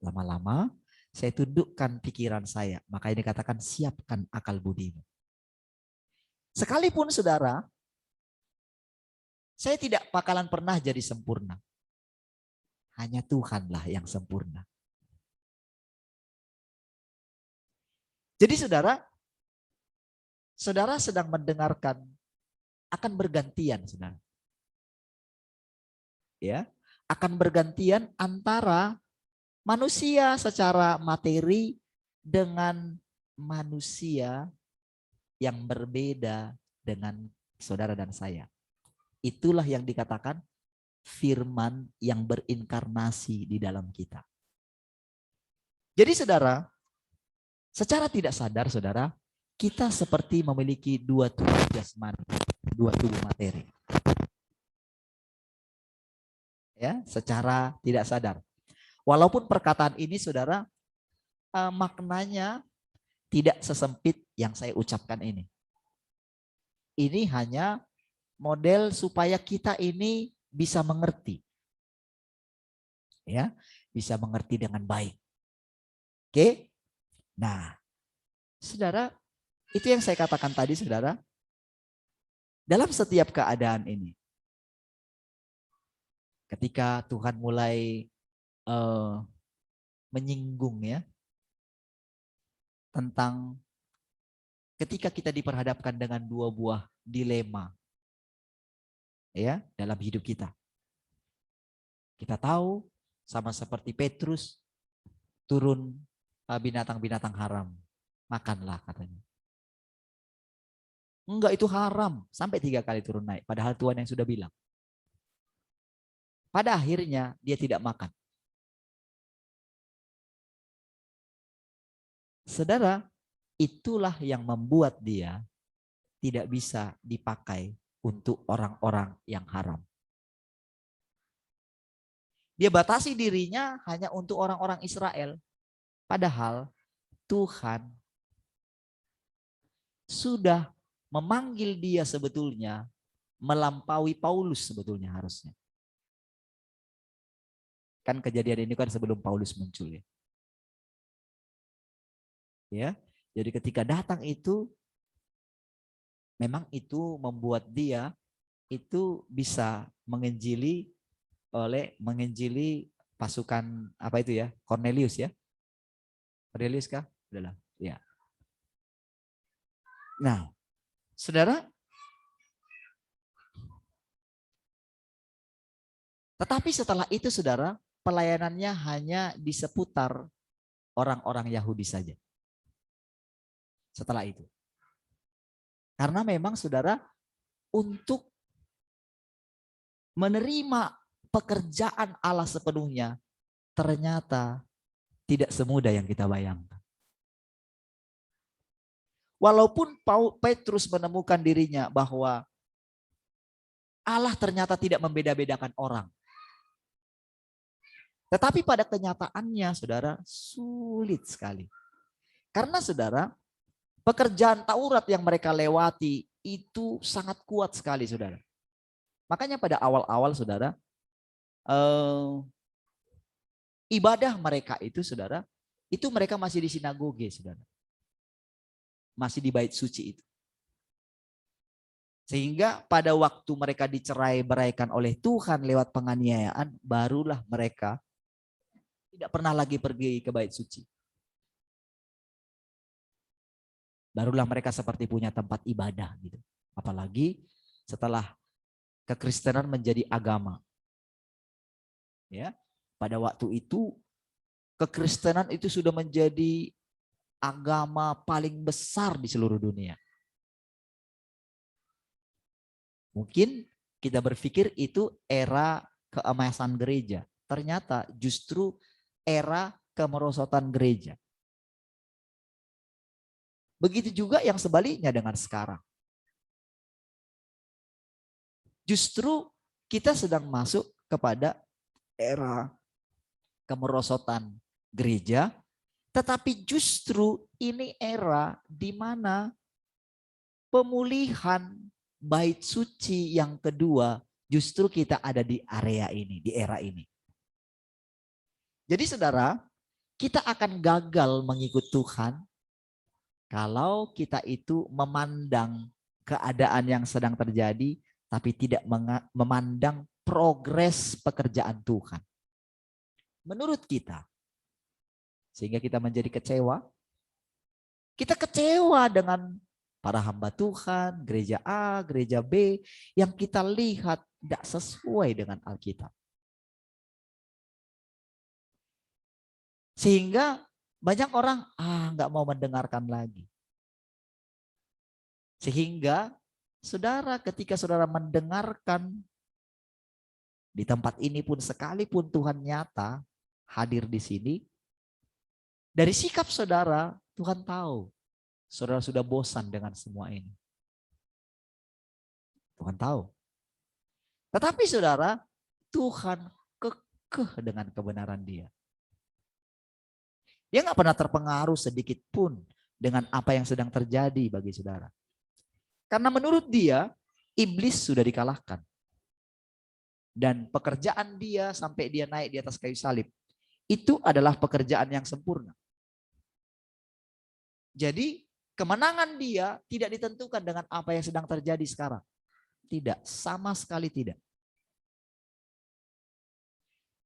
Lama-lama saya tundukkan pikiran saya. Makanya dikatakan siapkan akal budimu. Sekalipun saudara, saya tidak bakalan pernah jadi sempurna. Hanya Tuhanlah yang sempurna. Jadi saudara sedang mendengarkan akan bergantian saudara. Ya, akan bergantian antara manusia secara materi dengan manusia yang berbeda dengan saudara dan saya. Itulah yang dikatakan firman yang berinkarnasi di dalam kita. Jadi saudara, secara tidak sadar saudara, kita seperti memiliki dua tubuh jasmani, dua tubuh materi. Ya, secara tidak sadar. Walaupun perkataan ini saudara maknanya tidak sesempit yang saya ucapkan ini. Ini hanya model supaya kita ini bisa mengerti. Ya, bisa mengerti dengan baik. Oke? Nah, saudara, itu yang saya katakan tadi saudara. Dalam setiap keadaan ini, ketika Tuhan mulai menyinggung ya tentang ketika kita diperhadapkan dengan dua buah dilema ya dalam hidup kita. Kita tahu sama seperti Petrus turun binatang-binatang haram, makanlah katanya. Enggak, itu haram, sampai 3 kali turun naik, padahal Tuhan yang sudah bilang. Pada akhirnya dia tidak makan. Saudara, itulah yang membuat dia tidak bisa dipakai untuk orang-orang yang haram. Dia batasi dirinya hanya untuk orang-orang Israel. Padahal Tuhan sudah memanggil dia sebetulnya melampaui Paulus sebetulnya harusnya. Kan kejadian ini kan sebelum Paulus muncul ya. Ya, jadi ketika datang itu memang itu membuat dia itu bisa menginjili pasukan apa itu ya? Cornelius ya. Cornelius kah? Udahlah, ya. Nah, saudara, tetapi setelah itu saudara, pelayanannya hanya di seputar orang-orang Yahudi saja. Setelah itu. Karena memang saudara untuk menerima pekerjaan Allah sepenuhnya ternyata tidak semudah yang kita bayangkan. Walaupun Petrus menemukan dirinya bahwa Allah ternyata tidak membeda-bedakan orang. Tetapi pada kenyataannya saudara sulit sekali. Karena saudara pekerjaan Taurat yang mereka lewati itu sangat kuat sekali saudara. Makanya pada awal-awal saudara ibadah mereka itu saudara, itu mereka masih di sinagoge saudara. Masih di bait suci itu. Sehingga pada waktu mereka dicerai-beraikan oleh Tuhan lewat penganiayaan, barulah mereka Tidak pernah lagi pergi ke bait suci. Barulah mereka seperti punya tempat ibadah gitu. Apalagi setelah kekristenan menjadi agama. Ya, pada waktu itu kekristenan itu sudah menjadi agama paling besar di seluruh dunia. Mungkin kita berpikir itu era keemasan gereja. Ternyata justru era kemerosotan gereja. Begitu juga yang sebaliknya dengan sekarang. Justru kita sedang masuk kepada era kemerosotan gereja, tetapi justru ini era di mana pemulihan bait suci yang kedua justru kita ada di area ini, di era ini. Jadi saudara, kita akan gagal mengikut Tuhan kalau kita itu memandang keadaan yang sedang terjadi, tapi tidak memandang progres pekerjaan Tuhan. Menurut kita, sehingga kita menjadi kecewa. Kita kecewa dengan para hamba Tuhan, gereja A, gereja B, yang kita lihat tidak sesuai dengan Alkitab. Sehingga banyak orang nggak mau mendengarkan lagi. Sehingga saudara, ketika saudara mendengarkan di tempat ini pun sekalipun Tuhan nyata hadir di sini, dari sikap saudara Tuhan tahu saudara sudah bosan dengan semua ini. Tuhan tahu. Tetapi saudara, Tuhan kekeh dengan kebenaran Dia. Dia nggak pernah terpengaruh sedikit pun dengan apa yang sedang terjadi bagi saudara. Karena menurut Dia, iblis sudah dikalahkan. Dan pekerjaan Dia sampai Dia naik di atas kayu salib, itu adalah pekerjaan yang sempurna. Jadi kemenangan Dia tidak ditentukan dengan apa yang sedang terjadi sekarang. Tidak, sama sekali tidak.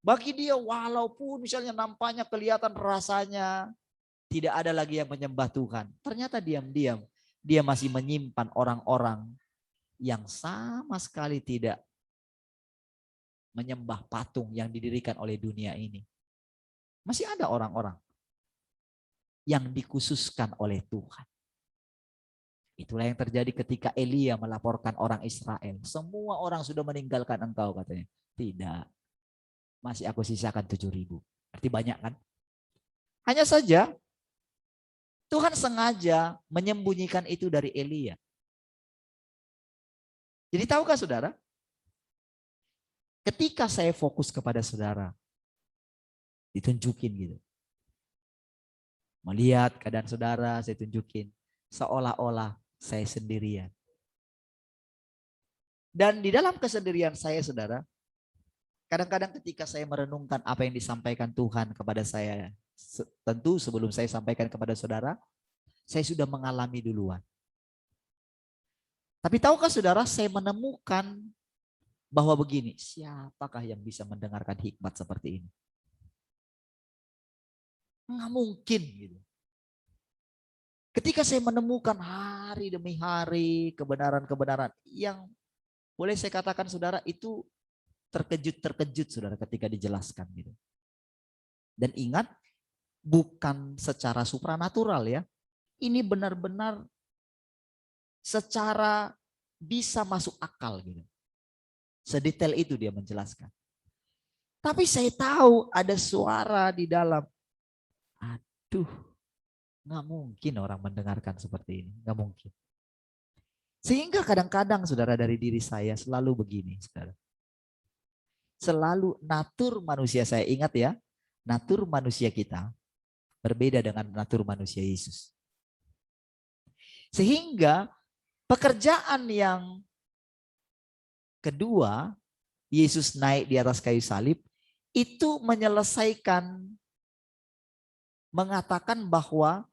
Bagi Dia walaupun misalnya nampaknya kelihatan rasanya tidak ada lagi yang menyembah Tuhan. Ternyata diam-diam Dia masih menyimpan orang-orang yang sama sekali tidak menyembah patung yang didirikan oleh dunia ini. Masih ada orang-orang yang dikhususkan oleh Tuhan. Itulah yang terjadi ketika Elia melaporkan orang Israel. Semua orang sudah meninggalkan engkau katanya. Tidak. Masih aku sisakan 7.000. Berarti banyak kan? Hanya saja Tuhan sengaja menyembunyikan itu dari Elia. Jadi tahukah saudara? Ketika saya fokus kepada saudara, ditunjukin gitu. Melihat keadaan saudara, saya tunjukin. Seolah-olah saya sendirian. Dan di dalam kesendirian saya saudara, kadang-kadang ketika saya merenungkan apa yang disampaikan Tuhan kepada saya, tentu sebelum saya sampaikan kepada saudara, saya sudah mengalami duluan. Tapi tahukah saudara, saya menemukan bahwa begini, siapakah yang bisa mendengarkan hikmat seperti ini? Nggak mungkin gitu. Ketika saya menemukan hari demi hari kebenaran-kebenaran yang boleh saya katakan saudara itu terkejut saudara ketika dijelaskan gitu. Dan ingat, bukan secara supranatural ya. Ini benar-benar secara bisa masuk akal gitu. Sedetail itu dia menjelaskan. Tapi saya tahu ada suara di dalam. Aduh, nggak mungkin orang mendengarkan seperti ini. Nggak mungkin. Sehingga kadang-kadang saudara, dari diri saya selalu begini saudara. Selalu natur manusia, saya ingat ya, natur manusia kita berbeda dengan natur manusia Yesus. Sehingga pekerjaan yang kedua, Yesus naik di atas kayu salib, itu menyelesaikan, mengatakan bahwa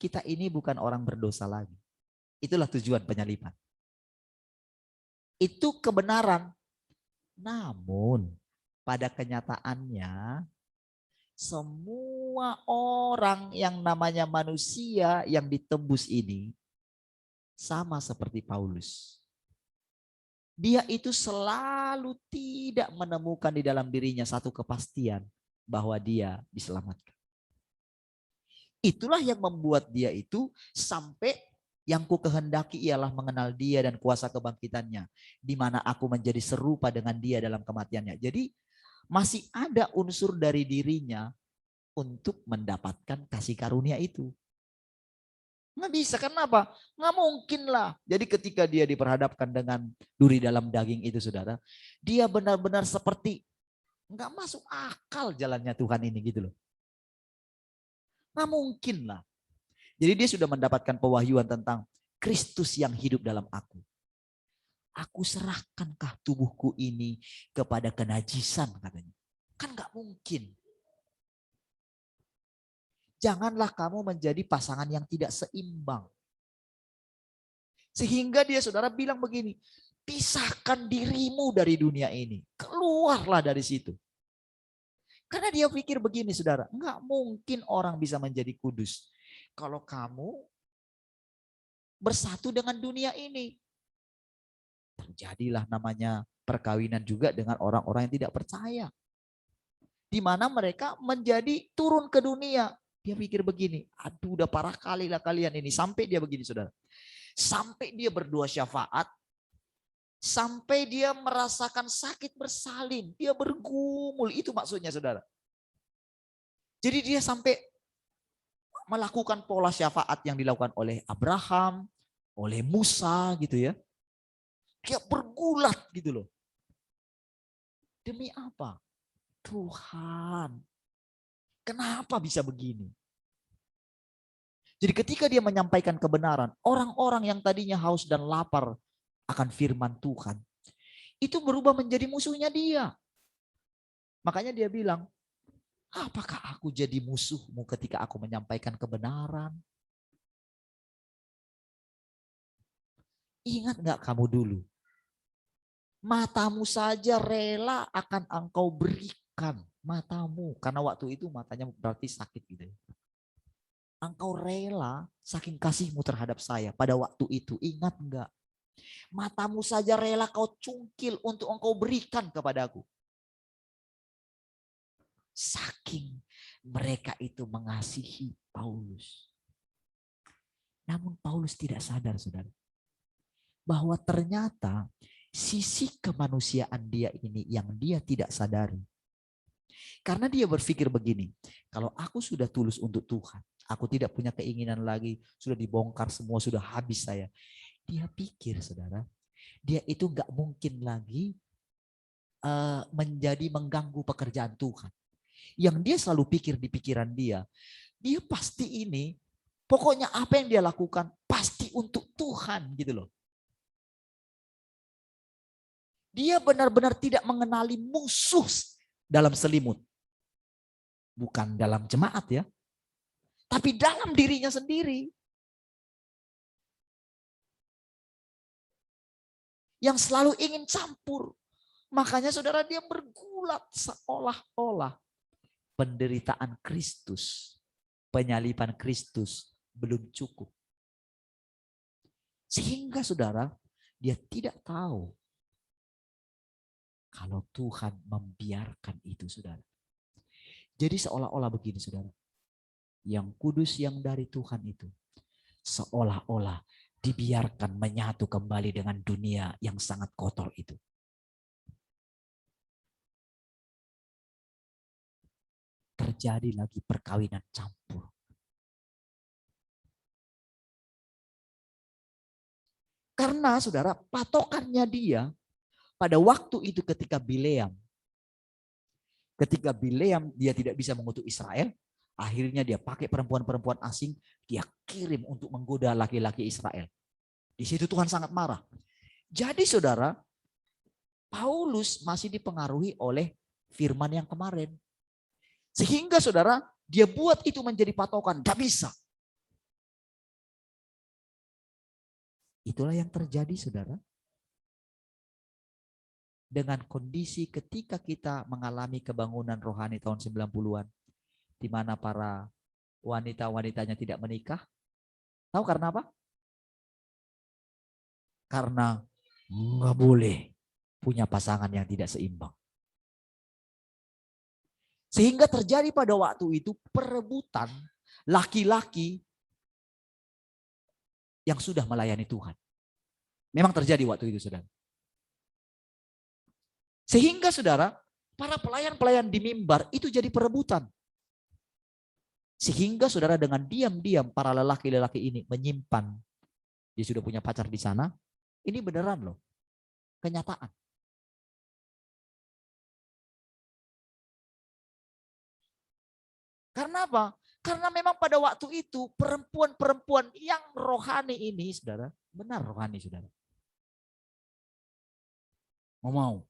kita ini bukan orang berdosa lagi. Itulah tujuan penyaliban. Itu kebenaran. Namun pada kenyataannya semua orang yang namanya manusia yang ditembus ini sama seperti Paulus. Dia itu selalu tidak menemukan di dalam dirinya satu kepastian bahwa dia diselamatkan. Itulah yang membuat dia itu sampai yang ku kehendaki ialah mengenal dia dan kuasa kebangkitannya, di mana aku menjadi serupa dengan dia dalam kematiannya. Jadi masih ada unsur dari dirinya untuk mendapatkan kasih karunia itu. Nggak bisa, kenapa? Nggak mungkin lah. Jadi ketika dia diperhadapkan dengan duri dalam daging itu, saudara, dia benar-benar seperti nggak masuk akal jalannya Tuhan ini gitu loh. Nggak mungkin lah. Jadi dia sudah mendapatkan pewahyuan tentang Kristus yang hidup dalam aku. Aku serahkankah tubuhku ini kepada kenajisan, katanya. Kan nggak mungkin. Janganlah kamu menjadi pasangan yang tidak seimbang. Sehingga dia, saudara, bilang begini, pisahkan dirimu dari dunia ini. Keluarlah dari situ. Karena dia pikir begini, saudara, enggak mungkin orang bisa menjadi kudus kalau kamu bersatu dengan dunia ini. Terjadilah namanya perkawinan juga dengan orang-orang yang tidak percaya. Di mana mereka menjadi turun ke dunia. Dia pikir begini, aduh udah parah kali lah kalian ini. Sampai dia begini, saudara. Sampai dia berdua syafaat. Sampai dia merasakan sakit bersalin. Dia bergumul, itu maksudnya, saudara. Jadi dia sampai melakukan pola syafaat yang dilakukan oleh Abraham, oleh Musa gitu ya. Dia bergulat gitu loh. Demi apa? Tuhan. Kenapa bisa begini? Jadi ketika dia menyampaikan kebenaran, orang-orang yang tadinya haus dan lapar akan firman Tuhan, itu berubah menjadi musuhnya dia. Makanya dia bilang, apakah aku jadi musuhmu ketika aku menyampaikan kebenaran? Ingat gak kamu dulu? Matamu saja rela akan engkau berikan. Matamu, karena waktu itu matanya berarti sakit gitu ya. Engkau rela saking kasihmu terhadap saya pada waktu itu, ingat enggak? Matamu saja rela kau cungkil untuk engkau berikan kepadaku. Saking mereka itu mengasihi Paulus. Namun Paulus tidak sadar, saudara, bahwa ternyata sisi kemanusiaan dia ini yang dia tidak sadari. Karena dia berpikir begini, kalau aku sudah tulus untuk Tuhan, aku tidak punya keinginan lagi, sudah dibongkar semua, sudah habis saya. Dia pikir, saudara, dia itu gak mungkin lagi menjadi mengganggu pekerjaan Tuhan. Yang dia selalu pikir di pikiran dia pasti ini, pokoknya apa yang dia lakukan pasti untuk Tuhan gitu loh. Dia benar-benar tidak mengenali musuh dalam selimut. Bukan dalam jemaat ya. Tapi dalam dirinya sendiri. Yang selalu ingin campur. Makanya saudara, dia bergulat seolah-olah penderitaan Kristus, penyaliban Kristus belum cukup. Sehingga saudara, dia tidak tahu kalau Tuhan membiarkan itu, saudara. Jadi seolah-olah begini, saudara. Yang kudus yang dari Tuhan itu seolah-olah dibiarkan menyatu kembali dengan dunia yang sangat kotor itu. Terjadi lagi perkawinan campur. Karena saudara, patokannya dia pada waktu itu ketika Bileam dia tidak bisa mengutuk Israel, akhirnya dia pakai perempuan-perempuan asing, dia kirim untuk menggoda laki-laki Israel. Di situ Tuhan sangat marah. Jadi saudara, Paulus masih dipengaruhi oleh firman yang kemarin. Sehingga saudara, dia buat itu menjadi patokan, gak bisa. Itulah yang terjadi, saudara. Dengan kondisi ketika kita mengalami kebangunan rohani tahun 90-an, di mana para wanita-wanitanya tidak menikah. Tahu karena apa? Karena nggak boleh punya pasangan yang tidak seimbang. Sehingga terjadi pada waktu itu perebutan laki-laki yang sudah melayani Tuhan. Memang terjadi waktu itu, saudara. Sehingga saudara, para pelayan-pelayan di mimbar itu jadi perebutan. Sehingga saudara dengan diam-diam para lelaki-lelaki ini menyimpan. Dia sudah punya pacar di sana. Ini beneran loh. Kenyataan. Karena apa? Karena memang pada waktu itu perempuan-perempuan yang rohani ini, saudara, benar rohani, saudara. Mau.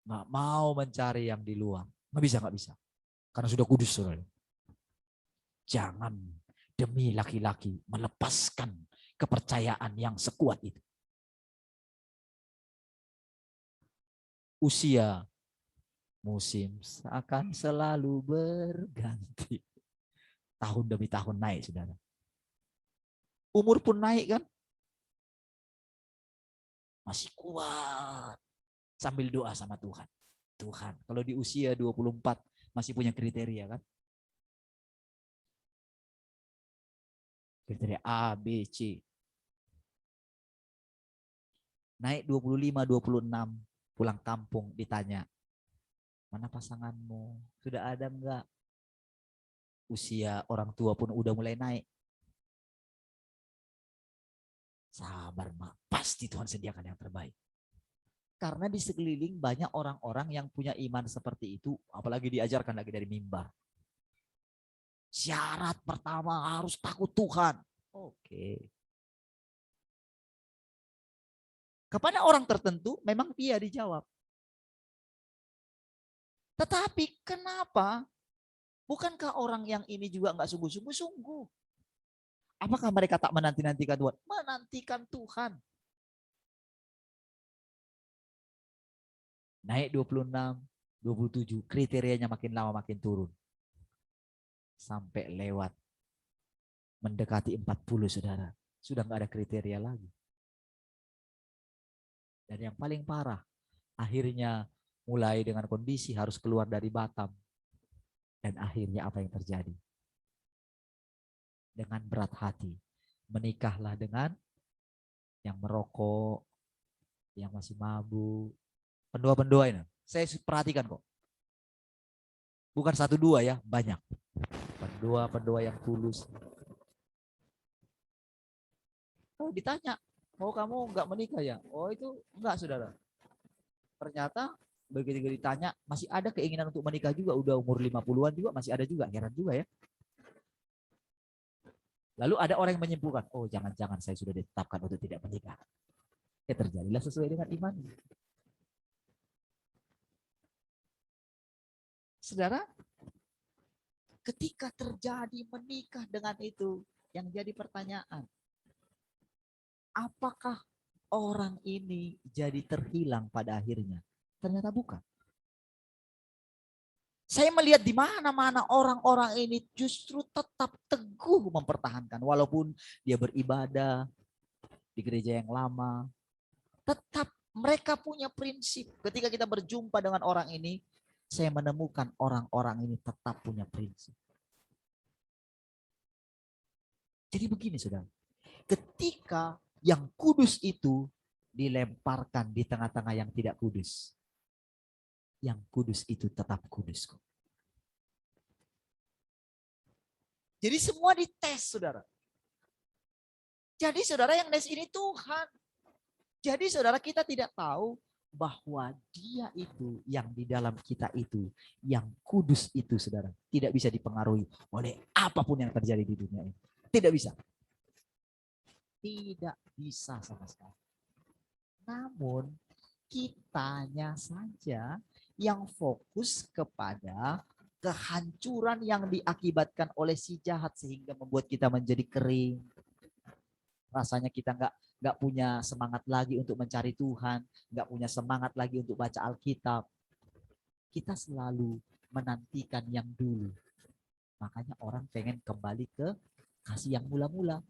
Nggak mau mencari yang di luar. Nggak bisa. Karena sudah kudus, saudara. Jangan demi laki-laki melepaskan kepercayaan yang sekuat itu. Usia, musim akan selalu berganti. Tahun demi tahun naik, saudara. Umur pun naik kan? Masih kuat. Sambil doa sama Tuhan. Tuhan, kalau di usia 24 masih punya kriteria kan? Kriteria A, B, C. Naik 25, 26, pulang kampung ditanya, mana pasanganmu? Sudah ada enggak? Usia orang tua pun udah mulai naik. Sabar, Mak. Pasti Tuhan sediakan yang terbaik. Karena di sekeliling banyak orang-orang yang punya iman seperti itu, apalagi diajarkan lagi dari mimbar. Syarat pertama harus takut Tuhan. Oke. Kepada orang tertentu memang dia dijawab. Tetapi kenapa? Bukankah orang yang ini juga enggak sungguh-sungguh? Apakah mereka tak menanti-nantikan Tuhan? Menantikan Tuhan. Naik 26, 27, kriterianya makin lama makin turun. Sampai lewat mendekati 40, saudara. Sudah enggak ada kriteria lagi. Dan yang paling parah, akhirnya mulai dengan kondisi harus keluar dari Batam. Dan akhirnya apa yang terjadi? Dengan berat hati, menikahlah dengan yang merokok, yang masih mabuk. Pendua-pendua ini, saya perhatikan kok. Bukan 1, 2 ya, banyak. Pendua-pendua yang tulus. Oh, ditanya, oh kamu enggak menikah ya? Oh itu enggak, saudara. Ternyata begitu ditanya, masih ada keinginan untuk menikah juga. Udah umur 50-an juga masih ada juga. Heran juga ya. Lalu ada orang yang menyimpulkan, oh jangan-jangan saya sudah ditetapkan untuk tidak menikah. Ya terjadilah sesuai dengan iman. Saudara, ketika terjadi menikah dengan itu, yang jadi pertanyaan, apakah orang ini jadi terhilang pada akhirnya? Ternyata bukan. Saya melihat di mana-mana orang-orang ini justru tetap teguh mempertahankan. Walaupun dia beribadah di gereja yang lama, tetap mereka punya prinsip. Ketika kita berjumpa dengan orang ini, saya menemukan orang-orang ini tetap punya prinsip. Jadi begini, saudara. Ketika yang kudus itu dilemparkan di tengah-tengah yang tidak kudus, yang kudus itu tetap kudus. Jadi semua dites, saudara. Jadi saudara, yang tes ini Tuhan. Jadi saudara, kita tidak tahu bahwa dia itu yang di dalam kita itu, yang kudus itu, saudara, tidak bisa dipengaruhi oleh apapun yang terjadi di dunia ini. Tidak bisa. Tidak bisa sama sekali. Namun kitanya saja yang fokus kepada kehancuran yang diakibatkan oleh si jahat sehingga membuat kita menjadi kering. Rasanya kita nggak punya semangat lagi untuk mencari Tuhan, nggak punya semangat lagi untuk baca Alkitab. kita selalu menantikan yang dulu. Makanya orang pengen kembali ke kasih yang mula-mula.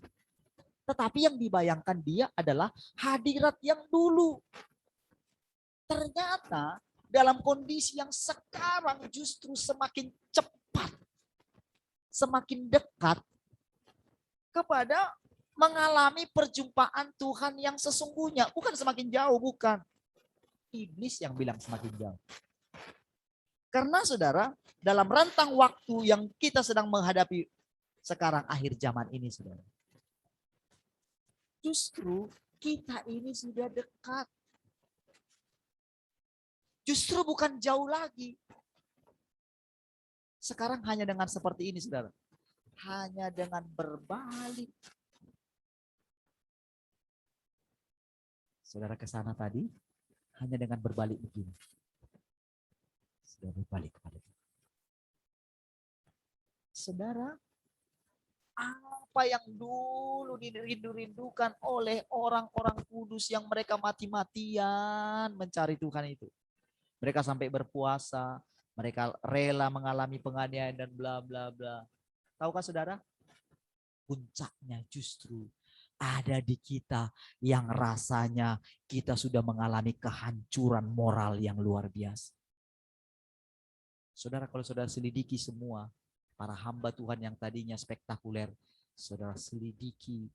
Tetapi yang dibayangkan dia adalah hadirat yang dulu. Ternyata dalam kondisi yang sekarang justru semakin cepat, semakin dekat kepada mengalami perjumpaan Tuhan yang sesungguhnya. Bukan semakin jauh, bukan. Iblis yang bilang semakin jauh. Karena saudara, dalam rentang waktu yang kita sedang menghadapi sekarang akhir zaman ini saudara. Justru kita ini sudah dekat. Justru bukan jauh lagi. Sekarang hanya dengan seperti ini saudara. Hanya dengan berbalik. Saudara ke sana tadi, hanya dengan berbalik begini. Sudah berbalik kepada Tuhan. Saudara, apa yang dulu dirindu-rindukan oleh orang-orang kudus yang mereka mati-matian mencari Tuhan itu. Mereka sampai berpuasa, mereka rela mengalami penganiayaan dan bla bla bla. Tahukah saudara? Puncaknya justru ada di kita yang rasanya kita sudah mengalami kehancuran moral yang luar biasa. Saudara, kalau saudara selidiki semua para hamba Tuhan yang tadinya spektakuler, saudara selidiki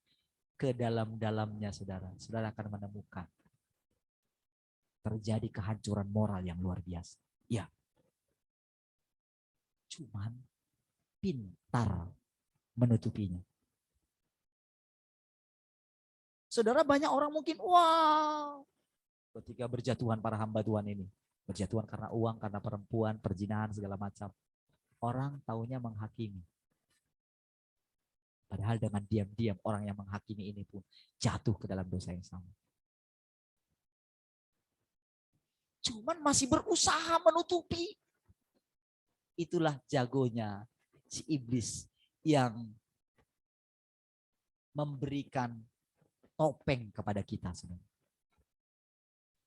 ke dalam-dalamnya saudara akan menemukan terjadi kehancuran moral yang luar biasa. Ya. Cuman pintar menutupinya. Saudara, banyak orang mungkin wow ketika berjatuhan para hamba Tuhan ini. Berjatuhan karena uang, karena perempuan, perzinahan, segala macam. Orang taunya menghakimi. Padahal dengan diam-diam orang yang menghakimi ini pun jatuh ke dalam dosa yang sama. Cuman masih berusaha menutupi. Itulah jagonya si iblis yang memberikan topeng kepada kita saudara.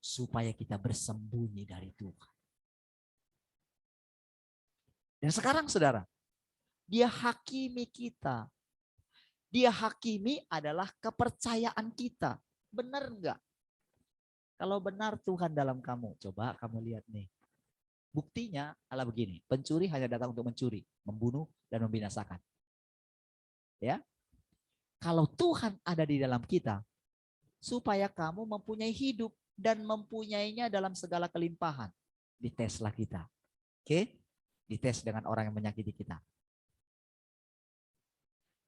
Supaya kita bersembunyi dari Tuhan. Dan sekarang saudara, dia hakimi kita. Dia hakimi adalah kepercayaan kita. Benar enggak? Kalau benar Tuhan dalam kamu, coba kamu lihat nih. Buktinya adalah begini, pencuri hanya datang untuk mencuri, membunuh, dan membinasakan. Ya, kalau Tuhan ada di dalam kita, supaya kamu mempunyai hidup, dan mempunyainya dalam segala kelimpahan. Diteslah kita. Oke? Dites dengan orang yang menyakiti kita.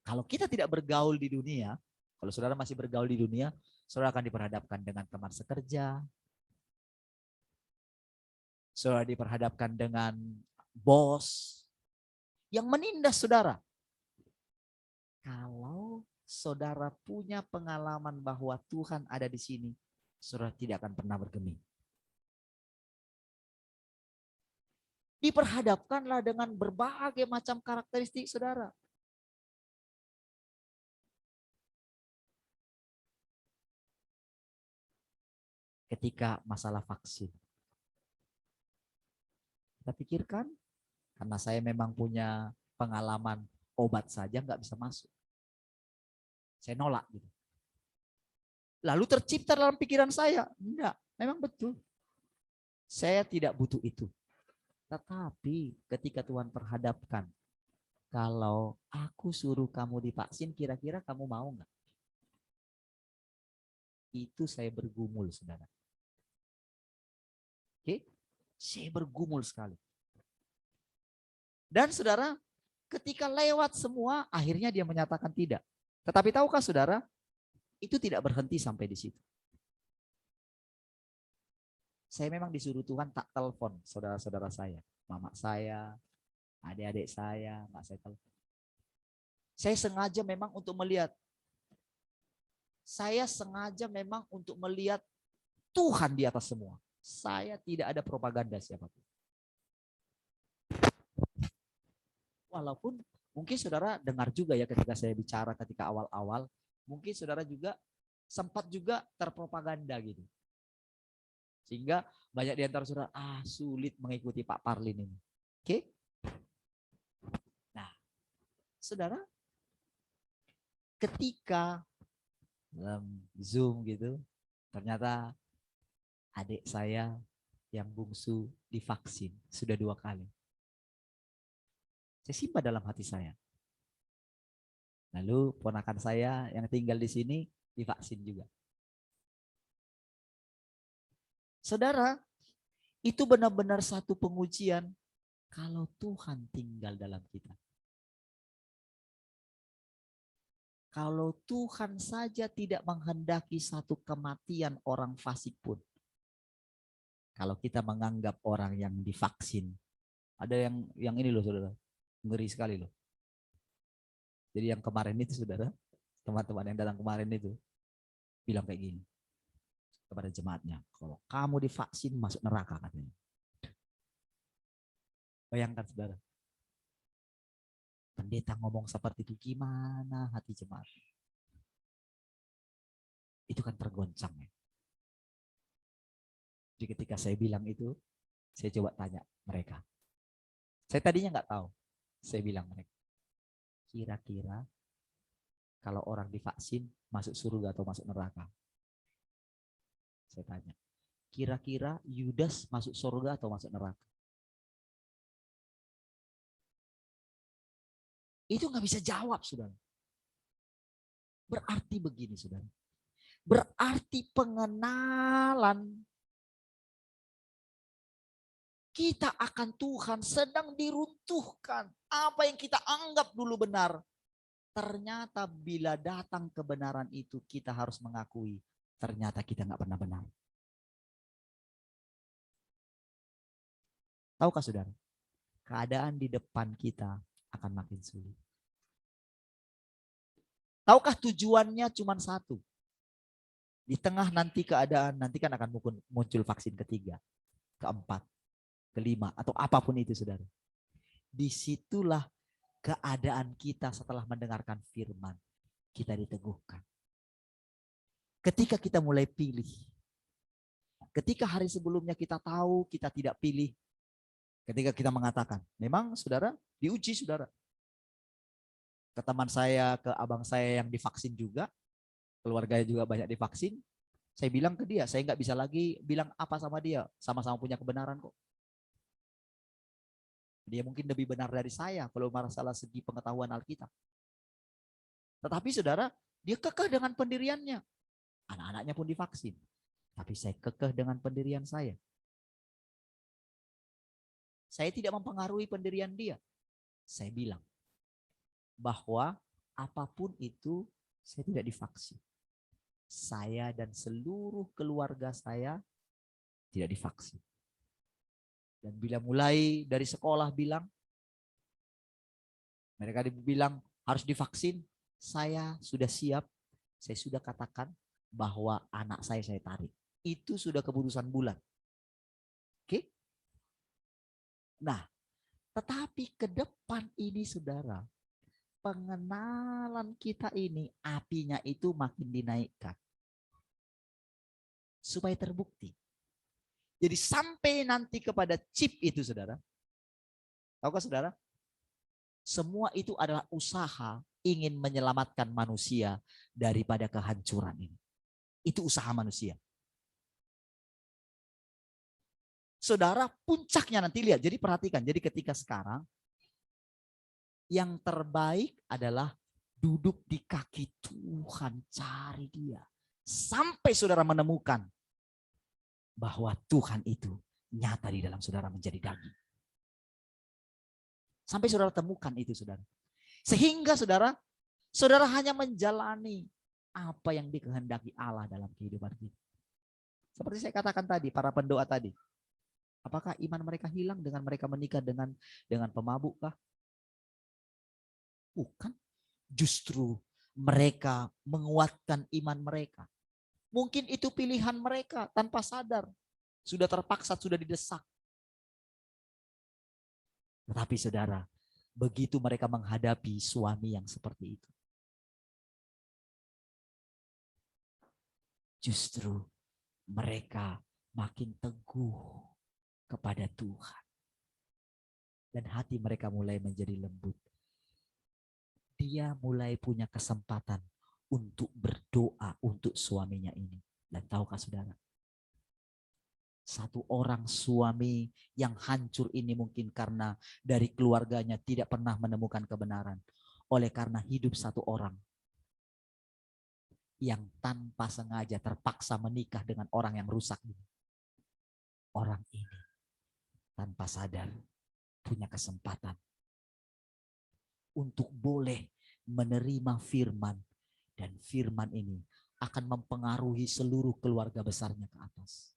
Kalau kita tidak bergaul di dunia, kalau saudara masih bergaul di dunia, saudara akan diperhadapkan dengan teman sekerja. Saudara diperhadapkan dengan bos yang menindas saudara. Kalau saudara punya pengalaman bahwa Tuhan ada di sini, saudara tidak akan pernah bergeming. Diperhadapkanlah dengan berbagai macam karakteristik saudara. Ketika masalah vaksin. Kita pikirkan, karena saya memang punya pengalaman obat saja nggak bisa masuk. Saya nolak gitu. Lalu tercipta dalam pikiran saya, enggak, memang betul. Saya tidak butuh itu. Tetapi ketika Tuhan perhadapkan, kalau aku suruh kamu divaksin, kira-kira kamu mau enggak? Itu saya bergumul, saudara. Oke? Saya bergumul sekali. Dan saudara, ketika lewat semua, akhirnya dia menyatakan tidak. Tetapi tahukah saudara, itu tidak berhenti sampai di situ. Saya memang disuruh Tuhan tak telepon saudara-saudara saya. Mama saya, adik-adik saya, nggak saya telepon. Saya sengaja memang untuk melihat. Saya sengaja memang untuk melihat Tuhan di atas semua. Saya tidak ada propaganda siapapun. Walaupun mungkin saudara dengar juga ya ketika saya bicara ketika awal-awal. Mungkin saudara juga sempat juga terpropaganda gitu. Sehingga banyak di antara saudara sulit mengikuti Pak Parlin ini. Oke? Nah, saudara, ketika dalam Zoom gitu, ternyata adik saya yang bungsu divaksin sudah 2 kali. Saya simpan dalam hati saya. Lalu ponakan saya yang tinggal di sini divaksin juga. Saudara, itu benar-benar satu pengujian kalau Tuhan tinggal dalam kita. Kalau Tuhan saja tidak menghendaki satu kematian orang fasik pun. Kalau kita menganggap orang yang divaksin, ada yang ini loh saudara, ngeri sekali loh. Jadi yang kemarin itu saudara, teman-teman yang datang kemarin itu bilang kayak gini kepada jemaatnya, kalau kamu divaksin masuk neraka katanya. Bayangkan saudara, pendeta ngomong seperti itu, gimana hati jemaat? Itu kan tergoncang ya. Jadi ketika saya bilang itu, saya coba tanya mereka. Saya tadinya nggak tahu. Saya bilang mereka, kira-kira kalau orang divaksin masuk surga atau masuk neraka? Saya tanya, kira-kira Yudas masuk surga atau masuk neraka? Itu nggak bisa jawab, saudara. Berarti begini, saudara. Berarti pengenalan kita akan Tuhan sedang diruntuhkan. Apa yang kita anggap dulu benar, ternyata bila datang kebenaran itu kita harus mengakui ternyata kita nggak pernah benar. Tahukah saudara, keadaan di depan kita akan makin sulit. Tahukah tujuannya cuma satu? Di tengah nanti keadaan, nanti kan akan muncul vaksin ketiga, keempat, kelima, atau apapun itu saudara. Disitulah keadaan kita setelah mendengarkan firman, kita diteguhkan. Ketika kita mulai pilih, ketika hari sebelumnya kita tahu kita tidak pilih, ketika kita mengatakan, memang saudara diuji saudara. Ke teman saya, ke abang saya yang divaksin juga, keluarganya juga banyak divaksin. Saya bilang ke dia, saya nggak bisa lagi bilang apa sama dia, sama-sama punya kebenaran kok. Dia mungkin lebih benar dari saya kalau masalah segi pengetahuan Alkitab. Tetapi saudara, dia kekeh dengan pendiriannya. Anak-anaknya pun divaksin. Tapi saya kekeh dengan pendirian saya. Saya tidak mempengaruhi pendirian dia. Saya bilang bahwa apapun itu saya tidak divaksin. Saya dan seluruh keluarga saya tidak divaksin. Dan bila mulai dari sekolah bilang, mereka dibilang harus divaksin, saya sudah siap, saya sudah katakan bahwa anak saya tarik. Itu sudah keputusan bulan. Oke? Nah, tetapi ke depan ini saudara, pengenalan kita ini apinya itu makin dinaikkan. Supaya terbukti. Jadi sampai nanti kepada chip itu saudara. Tahukah saudara? Semua itu adalah usaha ingin menyelamatkan manusia daripada kehancuran ini. Itu usaha manusia. Saudara, puncaknya nanti lihat. Jadi perhatikan. Jadi ketika sekarang yang terbaik adalah duduk di kaki Tuhan, cari dia. Sampai saudara menemukan bahwa Tuhan itu nyata di dalam saudara menjadi daging. Sampai saudara temukan itu saudara. Sehingga saudara hanya menjalani apa yang dikehendaki Allah dalam kehidupan kita. Seperti saya katakan tadi, para pendoa tadi. Apakah iman mereka hilang dengan mereka menikah dengan pemabuk kah? Bukan. Justru mereka menguatkan iman mereka. Mungkin itu pilihan mereka tanpa sadar. Sudah terpaksa, sudah didesak. Tetapi saudara, begitu mereka menghadapi suami yang seperti itu, justru mereka makin teguh kepada Tuhan. Dan hati mereka mulai menjadi lembut. Dia mulai punya kesempatan untuk berdoa untuk suaminya ini. Dan tahukah saudara? Satu orang suami yang hancur ini mungkin karena dari keluarganya tidak pernah menemukan kebenaran. Oleh karena hidup satu orang yang tanpa sengaja terpaksa menikah dengan orang yang rusak ini. Orang ini tanpa sadar punya kesempatan untuk boleh menerima firman, dan firman ini akan mempengaruhi seluruh keluarga besarnya ke atas.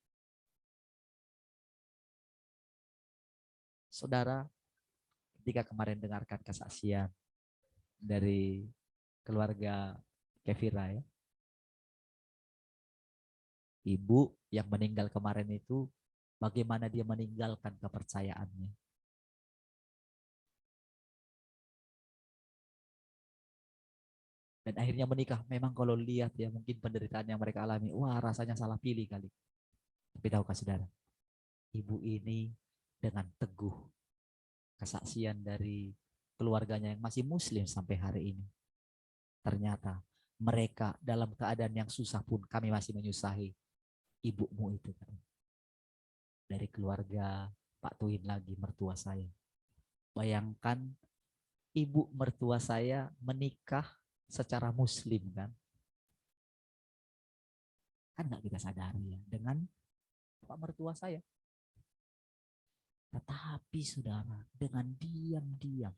Saudara, ketika kemarin dengarkan kesaksian dari keluarga Kevira ya, ibu yang meninggal kemarin itu bagaimana dia meninggalkan kepercayaannya. Dan akhirnya menikah. Memang kalau lihat ya mungkin penderitaan yang mereka alami, wah rasanya salah pilih kali. Tapi tahukah saudara, ibu ini dengan teguh kesaksian dari keluarganya yang masih muslim sampai hari ini. Ternyata mereka dalam keadaan yang susah pun kami masih menyusahi ibumu itu. Dari keluarga Pak Tuin lagi, mertua saya. Bayangkan ibu mertua saya menikah secara muslim kan nggak kita sadari ya dengan Pak mertua saya. Tetapi saudara, dengan diam-diam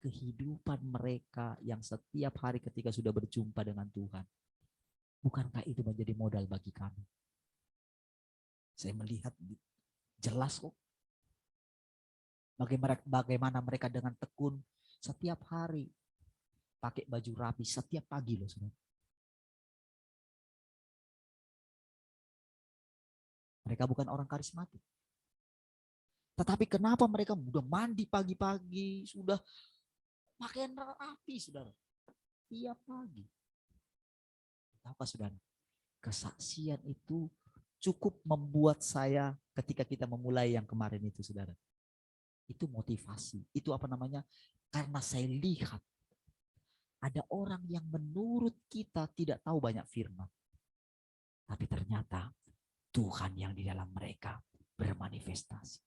kehidupan mereka yang setiap hari ketika sudah berjumpa dengan Tuhan, bukankah itu menjadi modal bagi kami? Saya melihat jelas kok bagaimana mereka dengan tekun setiap hari pakai baju rapi setiap pagi loh saudara. Mereka bukan orang karismatik. Tetapi kenapa mereka udah mandi pagi-pagi, sudah pakaian rapi saudara. Tiap pagi. Tahukah saudara? Kesaksian itu cukup membuat saya ketika kita memulai yang kemarin itu saudara. Itu motivasi. Itu apa namanya? Karena saya lihat ada orang yang menurut kita tidak tahu banyak firman. Tapi ternyata Tuhan yang di dalam mereka bermanifestasi.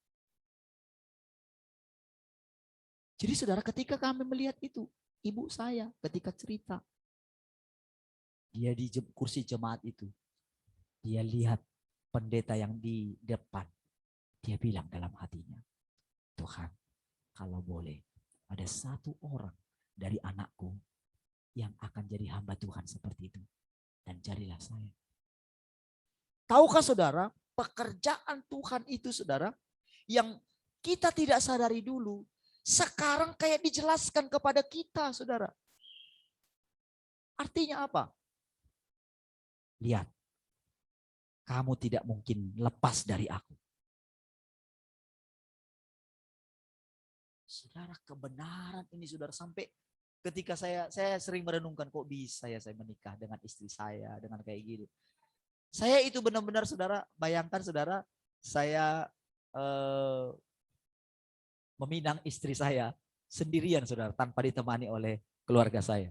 Jadi saudara, ketika kami melihat itu, ibu saya ketika cerita, dia di kursi jemaat itu, dia lihat pendeta yang di depan. Dia bilang dalam hatinya, Tuhan, kalau boleh ada satu orang dari anakku yang akan jadi hamba Tuhan seperti itu. Dan jadilah saya. Tahukah saudara, pekerjaan Tuhan itu saudara, yang kita tidak sadari dulu, sekarang kayak dijelaskan kepada kita saudara. Artinya apa? Lihat, kamu tidak mungkin lepas dari aku. Saudara, kebenaran ini saudara, sampai ketika saya sering merenungkan kok bisa ya saya menikah dengan istri saya dengan kayak gitu. Saya itu benar-benar saudara, bayangkan saudara, saya meminang istri saya sendirian saudara, tanpa ditemani oleh keluarga saya.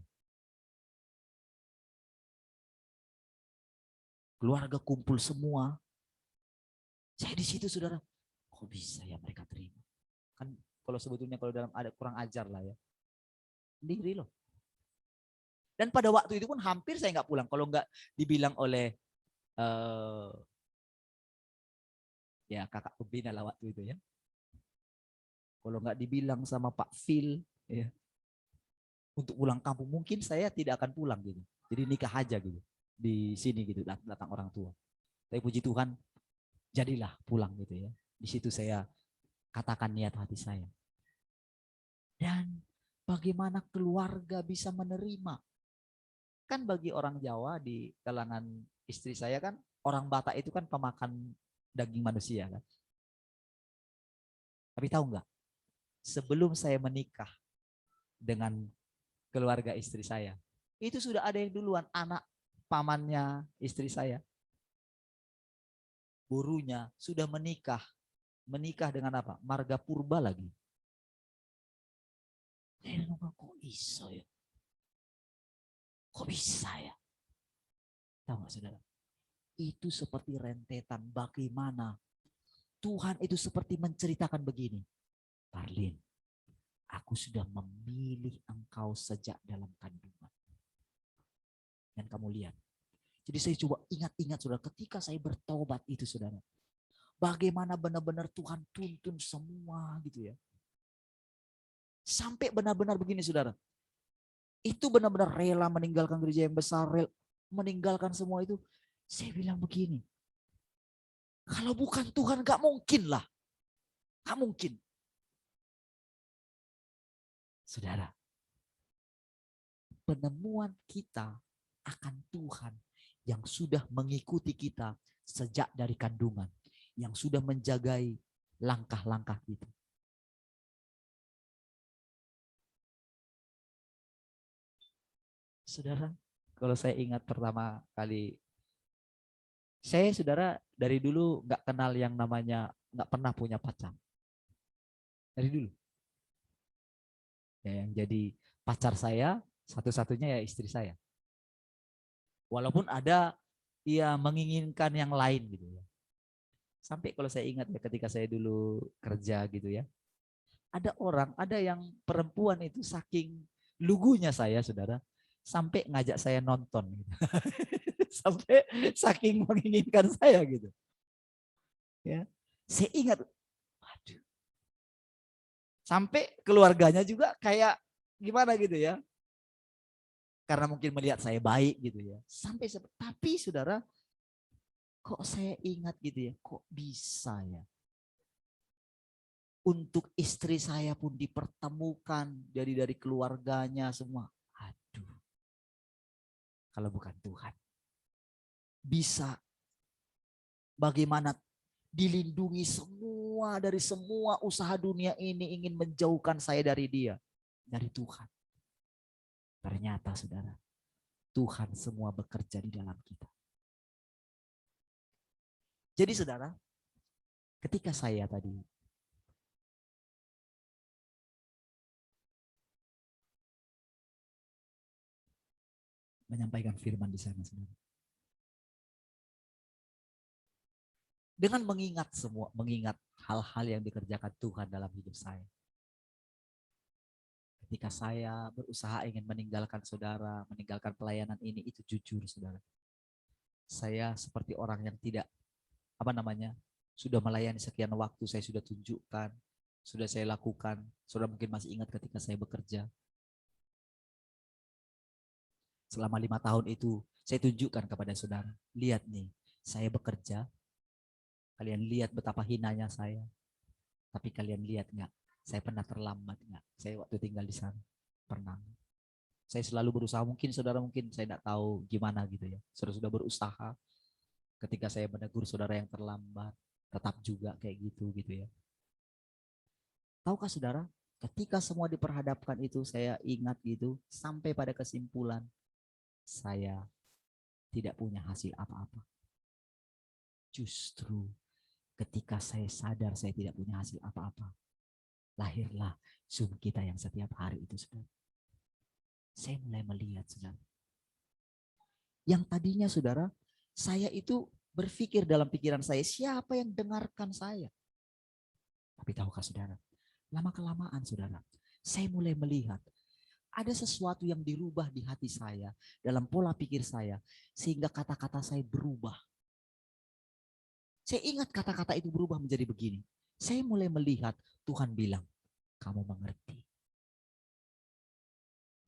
Keluarga kumpul semua. Saya di situ saudara, kok bisa ya mereka terima? Kan kalau sebetulnya kalau dalam ada kurang ajar lah ya. Sendiri loh. Dan pada waktu itu pun hampir saya nggak pulang kalau nggak dibilang oleh ya kakak pembina lah waktu itu ya. Kalau nggak dibilang sama Pak Phil ya, untuk pulang kampung, mungkin saya tidak akan pulang gitu. Jadi nikah aja gitu di sini gitu, datang orang tua. Tapi puji Tuhan jadilah pulang gitu ya. Di situ saya katakan niat hati saya. Dan bagaimana keluarga bisa menerima? Kan bagi orang Jawa di kalangan istri saya kan, orang Batak itu kan pemakan daging manusia kan. Tapi tahu nggak? Sebelum saya menikah dengan keluarga istri saya, itu sudah ada yang duluan, anak pamannya istri saya. Gurunya sudah menikah. Menikah dengan apa? Marga purba lagi. Kok bisa ya? Kok bisa ya? Tahu nggak saudara? Itu seperti rentetan bagaimana Tuhan itu seperti menceritakan begini. Parlin, aku sudah memilih engkau sejak dalam kandungan. Dan kamu lihat. Jadi saya coba ingat-ingat saudara, ketika saya bertobat itu saudara. Bagaimana benar-benar Tuhan tuntun semua gitu ya. Sampai benar-benar begini saudara. Itu benar-benar rela meninggalkan gereja yang besar, meninggalkan semua itu. Saya bilang begini. Kalau bukan Tuhan gak mungkin lah. Gak mungkin. Saudara. Penemuan kita akan Tuhan yang sudah mengikuti kita sejak dari kandungan. Yang sudah menjagai langkah-langkah kita. Saudara, kalau saya ingat pertama kali, saya saudara dari dulu gak kenal yang namanya, gak pernah punya pacar. Dari dulu. Ya, yang jadi pacar saya, satu-satunya ya istri saya. Walaupun ada ya menginginkan yang lain gitu ya. Sampai kalau saya ingat ya ketika saya dulu kerja gitu ya. Ada orang, ada yang perempuan itu saking lugunya saya saudara. Sampai ngajak saya nonton. Gitu. Sampai saking menginginkan saya gitu. Ya, saya ingat. Waduh. Sampai keluarganya juga kayak gimana gitu ya. Karena mungkin melihat saya baik gitu ya. Sampai tapi saudara, kok saya ingat gitu ya, kok bisa ya. Untuk istri saya pun dipertemukan dari keluarganya semua. Aduh. Kalau bukan Tuhan. Bisa bagaimana dilindungi semua dari semua usaha dunia ini ingin menjauhkan saya dari dia. Dari Tuhan. Ternyata saudara, Tuhan semua bekerja di dalam kita. Jadi saudara, ketika saya tadi menyampaikan firman di sana, saudara, dengan mengingat hal-hal yang dikerjakan Tuhan dalam hidup saya. Ketika saya berusaha ingin meninggalkan saudara, meninggalkan pelayanan ini, itu jujur saudara. Saya seperti orang yang tidak sudah melayani sekian waktu, saya sudah tunjukkan, sudah saya lakukan. Saudara mungkin masih ingat ketika saya bekerja. Selama 5 tahun itu, saya tunjukkan kepada saudara. Lihat nih, saya bekerja. Kalian lihat betapa hinanya saya. Tapi kalian lihat nggak? Saya pernah terlambat nggak? Saya waktu tinggal di sana. Pernah. Saya selalu berusaha, mungkin saudara mungkin saya tidak tahu gimana gitu ya. Saudara sudah berusaha. Ketika saya menegur saudara yang terlambat, tetap juga kayak gitu ya. Tahukah saudara, ketika semua diperhadapkan itu, saya ingat gitu, sampai pada kesimpulan, saya tidak punya hasil apa-apa. Justru ketika saya sadar saya tidak punya hasil apa-apa, lahirlah Zoom kita yang setiap hari itu, saudara. Saya mulai melihat, saudara. Yang tadinya, saudara, saya itu berpikir dalam pikiran saya, siapa yang dengarkan saya? Tapi tahukah saudara, lama-kelamaan saudara, saya mulai melihat ada sesuatu yang dirubah di hati saya, dalam pola pikir saya, sehingga kata-kata saya berubah. Saya ingat kata-kata itu berubah menjadi begini. Saya mulai melihat Tuhan bilang, kamu mengerti.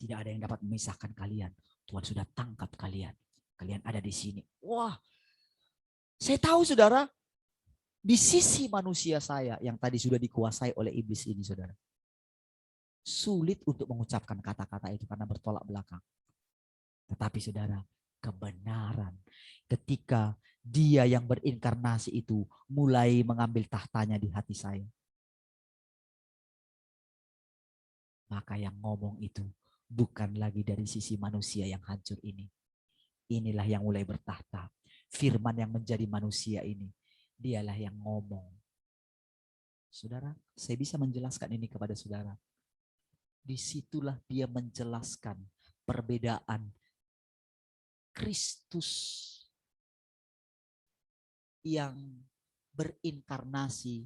Tidak ada yang dapat memisahkan kalian. Tuhan sudah tangkap kalian. Kalian ada di sini. Wah, saya tahu saudara, di sisi manusia saya yang tadi sudah dikuasai oleh iblis ini saudara. Sulit untuk mengucapkan kata-kata itu karena bertolak belakang. Tetapi saudara, kebenaran ketika dia yang berinkarnasi itu mulai mengambil tahtanya di hati saya. Maka yang ngomong itu bukan lagi dari sisi manusia yang hancur ini. Inilah yang mulai bertahta. Firman yang menjadi manusia ini Dialah yang ngomong. Saudara, saya bisa menjelaskan ini kepada saudara. Disitulah dia menjelaskan perbedaan Kristus yang berinkarnasi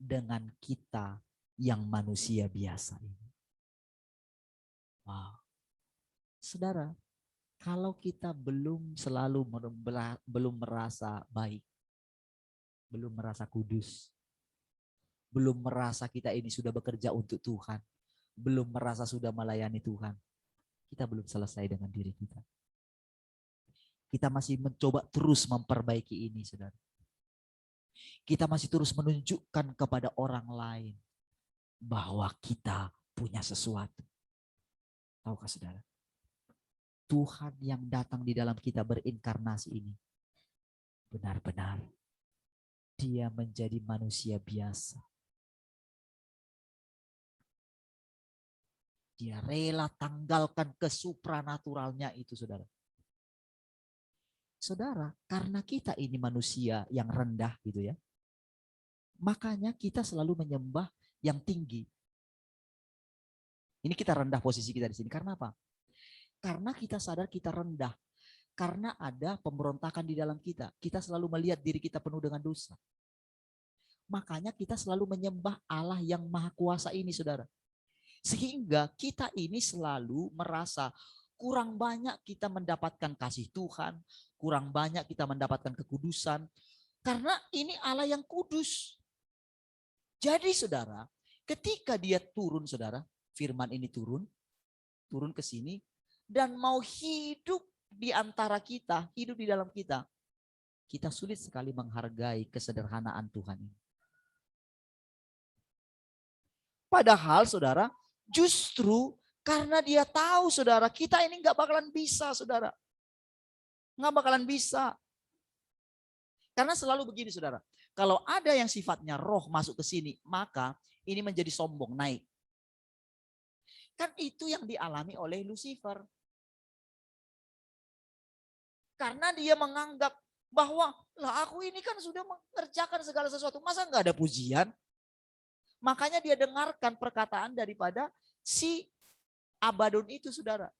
dengan kita yang manusia biasa ini. Wow. Saudara, kalau kita belum merasa baik, belum merasa kudus, belum merasa kita ini sudah bekerja untuk Tuhan, belum merasa sudah melayani Tuhan, kita belum selesai dengan diri kita. Kita masih mencoba terus memperbaiki ini, saudara. Kita masih terus menunjukkan kepada orang lain bahwa kita punya sesuatu. Tahukah saudara? Tuhan yang datang di dalam kita berinkarnasi ini, benar-benar dia menjadi manusia biasa. Dia rela tanggalkan kesupranaturalnya itu, saudara. Saudara, karena kita ini manusia yang rendah gitu ya, makanya kita selalu menyembah yang tinggi. Ini kita rendah posisi kita di sini. Karena apa? Karena kita sadar kita rendah. Karena ada pemberontakan di dalam kita. Kita selalu melihat diri kita penuh dengan dosa. Makanya kita selalu menyembah Allah yang maha kuasa ini, saudara. Sehingga kita ini selalu merasa kurang banyak kita mendapatkan kasih Tuhan. Kurang banyak kita mendapatkan kekudusan. Karena ini Allah yang kudus. Jadi saudara, ketika dia turun, saudara, firman ini turun ke sini. Dan mau hidup di antara kita, hidup di dalam kita. Kita sulit sekali menghargai kesederhanaan Tuhan ini. Padahal saudara, justru karena dia tahu saudara, kita ini gak bakalan bisa saudara. Gak bakalan bisa. Karena selalu begini saudara, kalau ada yang sifatnya roh masuk ke sini, maka ini menjadi sombong, naik. Kan itu yang dialami oleh Lucifer. Karena dia menganggap bahwa lah aku ini kan sudah mengerjakan segala sesuatu. Masa nggak ada pujian? Makanya dia dengarkan perkataan daripada si Abaddon itu, saudara.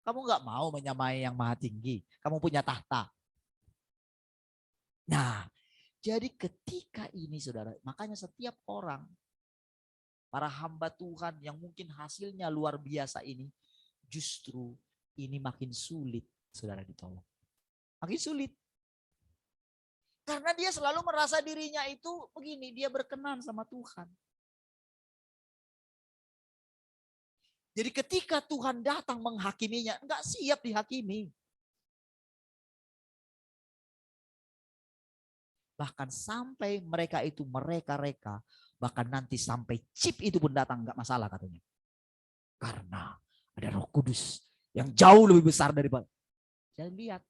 Kamu nggak mau menyamai yang maha tinggi. Kamu punya tahta. Nah, jadi ketika ini saudara, makanya setiap orang, para hamba Tuhan yang mungkin hasilnya luar biasa ini, justru ini makin sulit saudara ditolong. Makin sulit. Karena dia selalu merasa dirinya itu begini, dia berkenan sama Tuhan. Jadi ketika Tuhan datang menghakiminya, enggak siap dihakimi. Bahkan sampai mereka itu mereka-reka, bahkan nanti sampai chip itu pun datang enggak masalah katanya. Karena ada Roh Kudus yang jauh lebih besar daripada. Saya lihat.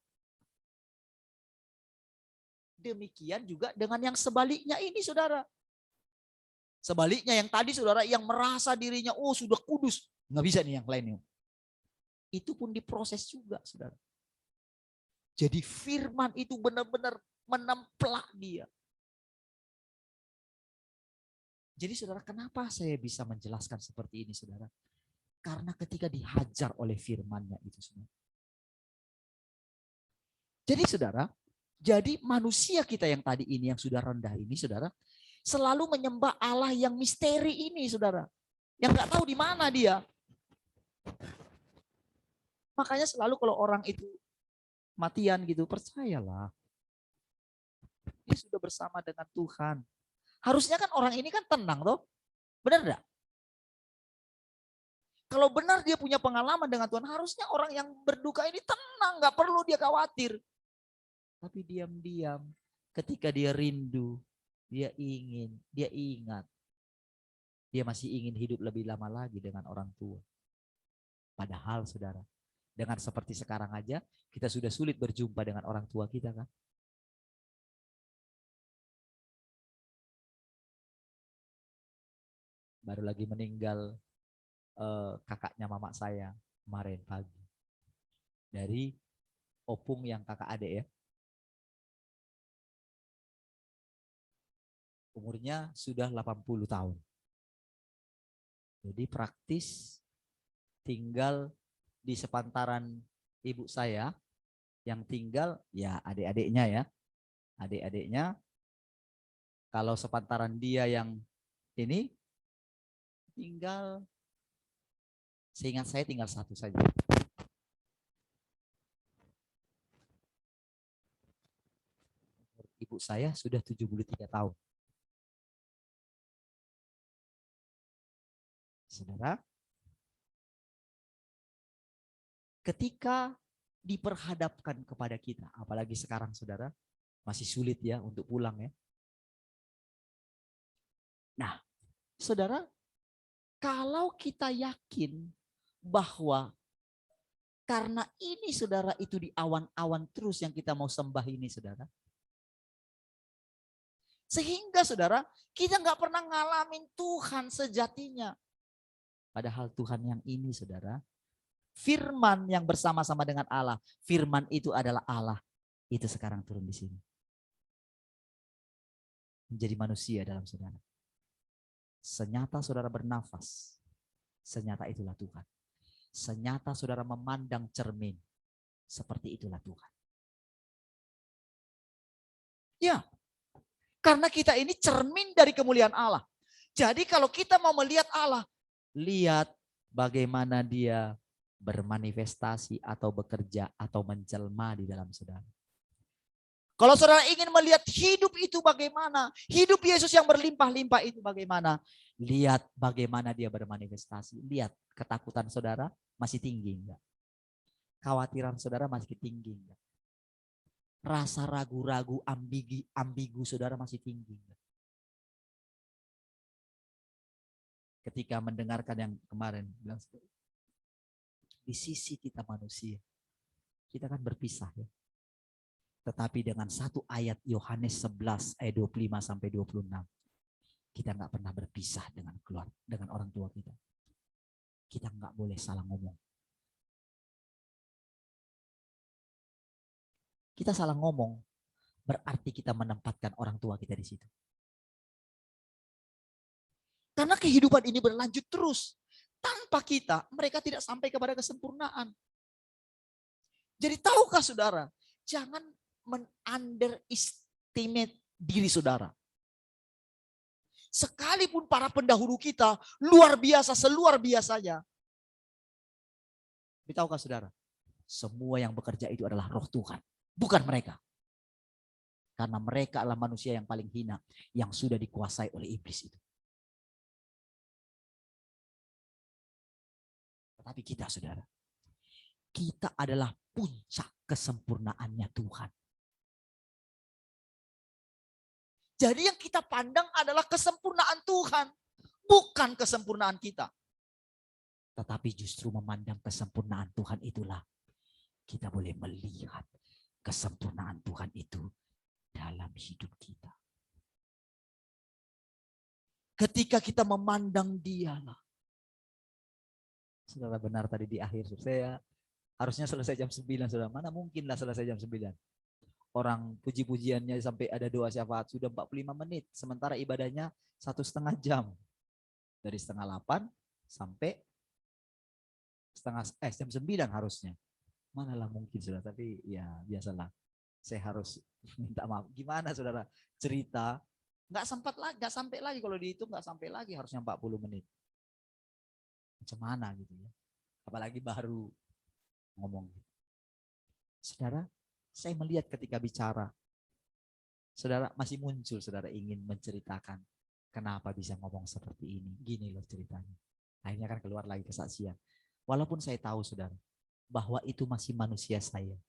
Demikian juga dengan yang sebaliknya ini saudara. Sebaliknya yang tadi saudara yang merasa dirinya oh sudah kudus. Nggak bisa nih yang lainnya. Itu pun diproses juga saudara. Jadi firman itu benar-benar menemplak dia. Jadi saudara, kenapa saya bisa menjelaskan seperti ini saudara? Karena ketika dihajar oleh firmannya itu saudara. Jadi saudara, jadi manusia kita yang tadi ini yang sudah rendah ini saudara, selalu menyembah Allah yang misteri ini saudara. Yang nggak tahu di mana dia. Makanya selalu kalau orang itu matian gitu, percayalah. Dia sudah bersama dengan Tuhan. Harusnya kan orang ini kan tenang toh. Benar enggak? Kalau benar dia punya pengalaman dengan Tuhan, harusnya orang yang berduka ini tenang, nggak perlu dia khawatir. Tapi diam-diam ketika dia rindu, dia ingin, dia ingat. Dia masih ingin hidup lebih lama lagi dengan orang tua. Padahal saudara, dengan seperti sekarang aja, kita sudah sulit berjumpa dengan orang tua kita kan. Baru lagi meninggal kakaknya mama saya kemarin pagi. Dari opung yang kakak adik ya. Umurnya sudah 80 tahun. Jadi praktis tinggal di sepantaran ibu saya, yang tinggal ya adik-adiknya ya. Adik-adiknya, kalau sepantaran dia yang ini, tinggal, seingat saya tinggal satu saja. Ibu saya sudah 73 tahun. Saudara, ketika diperhadapkan kepada kita, apalagi sekarang saudara, masih sulit ya untuk pulang ya. Nah, saudara, kalau kita yakin bahwa karena ini saudara itu di awan-awan terus yang kita mau sembah ini saudara. Sehingga saudara, kita nggak pernah ngalamin Tuhan sejatinya. Padahal Tuhan yang ini saudara, firman yang bersama-sama dengan Allah, firman itu adalah Allah. Itu sekarang turun di sini. Menjadi manusia dalam saudara. Senyata saudara bernafas, senyata itulah Tuhan. Senyata saudara memandang cermin, seperti itulah Tuhan. Ya, karena kita ini cermin dari kemuliaan Allah. Jadi kalau kita mau melihat Allah, lihat bagaimana dia bermanifestasi atau bekerja atau menjelma di dalam saudara. Kalau saudara ingin melihat hidup itu bagaimana, hidup Yesus yang berlimpah-limpah itu bagaimana, lihat bagaimana dia bermanifestasi. Lihat ketakutan saudara masih tinggi enggak? Khawatiran saudara masih tinggi enggak? Rasa ragu-ragu, ambigu saudara masih tinggi enggak? Ketika mendengarkan yang kemarin bilang, di sisi kita manusia, kita kan berpisah ya. Tetapi dengan satu ayat Yohanes 11 ayat 25 sampai 26, kita nggak pernah berpisah dengan orang tua kita. Kita nggak boleh salah ngomong. Kita salah ngomong berarti kita menempatkan orang tua kita di situ. Karena kehidupan ini berlanjut terus. Tanpa kita, mereka tidak sampai kepada kesempurnaan. Jadi tahukah saudara, jangan men-underestimate diri saudara. Sekalipun para pendahulu kita luar biasa, seluar biasanya. Tapi tahukah saudara, semua yang bekerja itu adalah roh Tuhan, bukan mereka. Karena mereka adalah manusia yang paling hina, yang sudah dikuasai oleh iblis itu. Tetapi kita saudara, kita adalah puncak kesempurnaannya Tuhan. Jadi yang kita pandang adalah kesempurnaan Tuhan, bukan kesempurnaan kita. Tetapi justru memandang kesempurnaan Tuhan itulah kita boleh melihat kesempurnaan Tuhan itu dalam hidup kita. Ketika kita memandang Dialah. Saudara benar tadi di akhir, saya harusnya selesai jam 9, saudara. Mana mungkinlah selesai jam 9. Orang puji-pujiannya sampai ada doa syafaat sudah 45 menit. Sementara ibadahnya 1,5 jam. Dari setengah 8 sampai jam 9 harusnya. Manalah mungkin saudara, tapi ya biasalah. Saya harus minta maaf. Gimana saudara cerita? Nggak sampai lagi kalau dihitung nggak sampai lagi harusnya 40 menit. Macam mana gitu ya. Apalagi baru ngomong. Saudara, saya melihat ketika bicara. Saudara masih muncul, saudara ingin menceritakan kenapa bisa ngomong seperti ini. Gini loh ceritanya. Akhirnya kan keluar lagi kesaksian. Walaupun saya tahu saudara, bahwa itu masih manusia saya.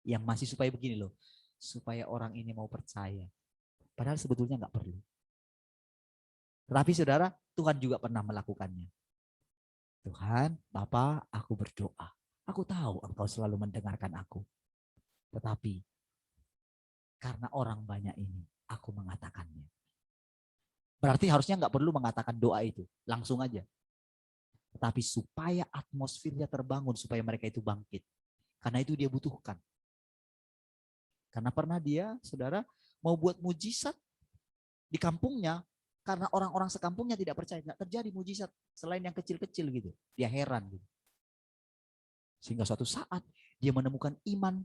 Yang masih supaya begini loh. Supaya orang ini mau percaya. Padahal sebetulnya nggak perlu. Tetapi saudara, Tuhan juga pernah melakukannya. Tuhan, Bapa, aku berdoa. Aku tahu Engkau selalu mendengarkan aku. Tetapi karena orang banyak ini, aku mengatakannya. Berarti harusnya nggak perlu mengatakan doa itu. Langsung aja. Tetapi supaya atmosfernya terbangun, supaya mereka itu bangkit. Karena itu dia butuhkan. Karena pernah dia, saudara, mau buat mujizat. Di kampungnya, karena orang-orang sekampungnya tidak percaya, nggak terjadi mujizat selain yang kecil-kecil gitu. Dia heran gitu. Sehingga suatu saat dia menemukan iman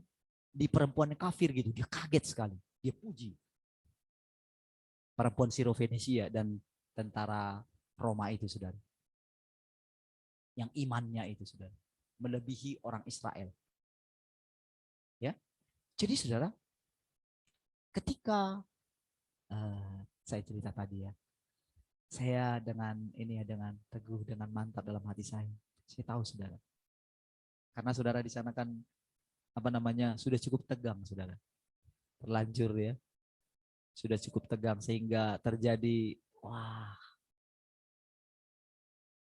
di perempuan yang kafir gitu. Dia kaget sekali. Dia puji. Perempuan Sirofenisia dan tentara Roma itu, saudara. Yang imannya itu, saudara, melebihi orang Israel. Ya, jadi saudara, ketika saya cerita tadi ya, saya dengan teguh, dengan mantap dalam hati saya tahu saudara. Karena saudara di sana kan sudah cukup tegang saudara, terlanjur ya, sudah cukup tegang sehingga terjadi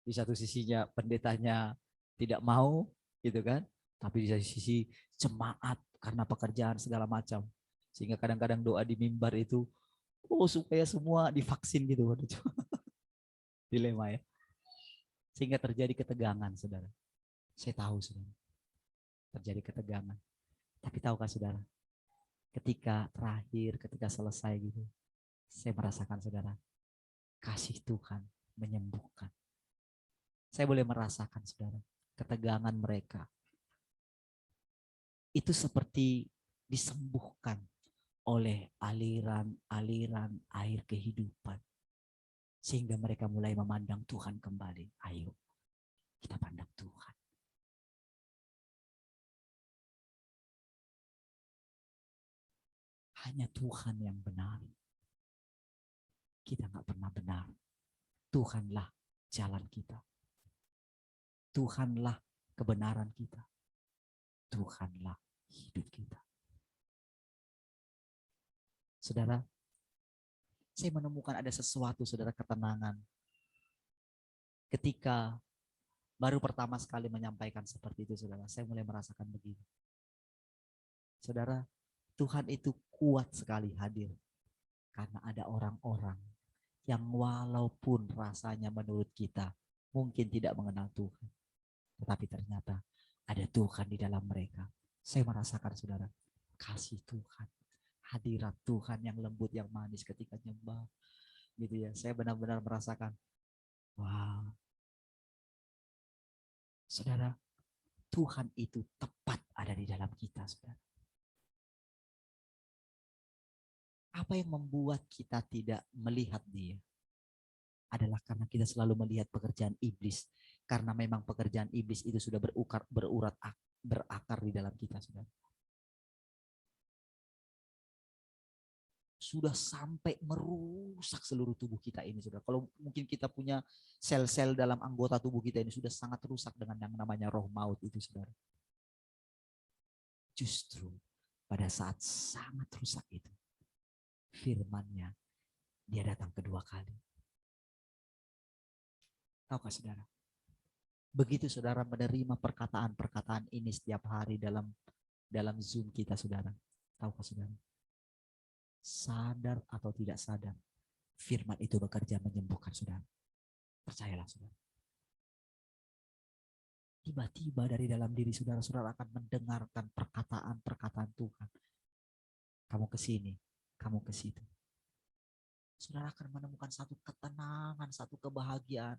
di satu sisinya pendetanya tidak mau gitu kan, tapi di satu sisi jemaat karena pekerjaan segala macam, sehingga kadang-kadang doa di mimbar itu supaya semua divaksin gitu. Dilema ya, sehingga terjadi ketegangan saudara. Saya tahu saudara, terjadi ketegangan. Tapi tahukah saudara, ketika selesai gitu, saya merasakan saudara, kasih Tuhan menyembuhkan. Saya boleh merasakan saudara, ketegangan mereka itu seperti disembuhkan oleh aliran-aliran air kehidupan. Sehingga mereka mulai memandang Tuhan kembali. Ayo, kita pandang Tuhan. Hanya Tuhan yang benar. Kita nggak pernah benar. Tuhanlah jalan kita. Tuhanlah kebenaran kita. Tuhanlah hidup kita. Saudara, saya menemukan ada sesuatu, saudara, ketenangan. Ketika baru pertama sekali menyampaikan seperti itu, saudara, saya mulai merasakan begini. Saudara, Tuhan itu kuat sekali hadir. Karena ada orang-orang yang walaupun rasanya menurut kita mungkin tidak mengenal Tuhan. Tetapi ternyata ada Tuhan di dalam mereka. Saya merasakan saudara, kasih Tuhan, hadirat Tuhan yang lembut, yang manis ketika nyembah. Gitu ya, saya benar-benar merasakan, wow. Saudara, Tuhan itu tepat ada di dalam kita, saudara. Apa yang membuat kita tidak melihat Dia? Adalah karena kita selalu melihat pekerjaan iblis. Karena memang pekerjaan iblis itu sudah berakar di dalam kita, saudara. Sudah sampai merusak seluruh tubuh kita ini, saudara. Kalau mungkin kita punya sel-sel dalam anggota tubuh kita ini sudah sangat rusak dengan yang namanya roh maut itu, saudara. Justru pada saat sangat rusak itu, firman-Nya, Dia datang kedua kali. Tahukah saudara? Begitu saudara menerima perkataan-perkataan ini setiap hari dalam Zoom kita, saudara. Tahukah saudara? Sadar atau tidak sadar, firman itu bekerja menyembuhkan saudara. Percayalah saudara. Tiba-tiba dari dalam diri saudara, saudara akan mendengarkan perkataan-perkataan Tuhan. Kamu ke sini, kamu ke situ. Saudara akan menemukan satu ketenangan, satu kebahagiaan.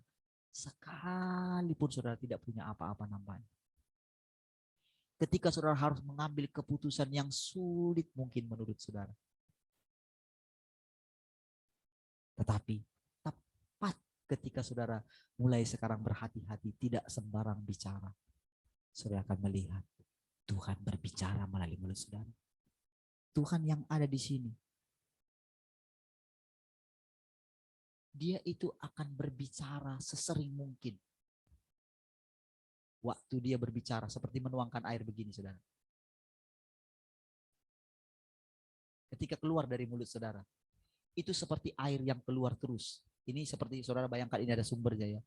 Sekalipun saudara tidak punya apa-apa namanya. Ketika saudara harus mengambil keputusan yang sulit mungkin menurut saudara. Tetapi tepat ketika saudara mulai sekarang berhati-hati, tidak sembarang bicara, saudara akan melihat Tuhan berbicara melalui mulut saudara. Tuhan yang ada di sini, Dia itu akan berbicara sesering mungkin. Waktu Dia berbicara seperti menuangkan air begini, saudara. Ketika keluar dari mulut saudara, itu seperti air yang keluar terus. Ini seperti saudara bayangkan ini ada sumbernya ya.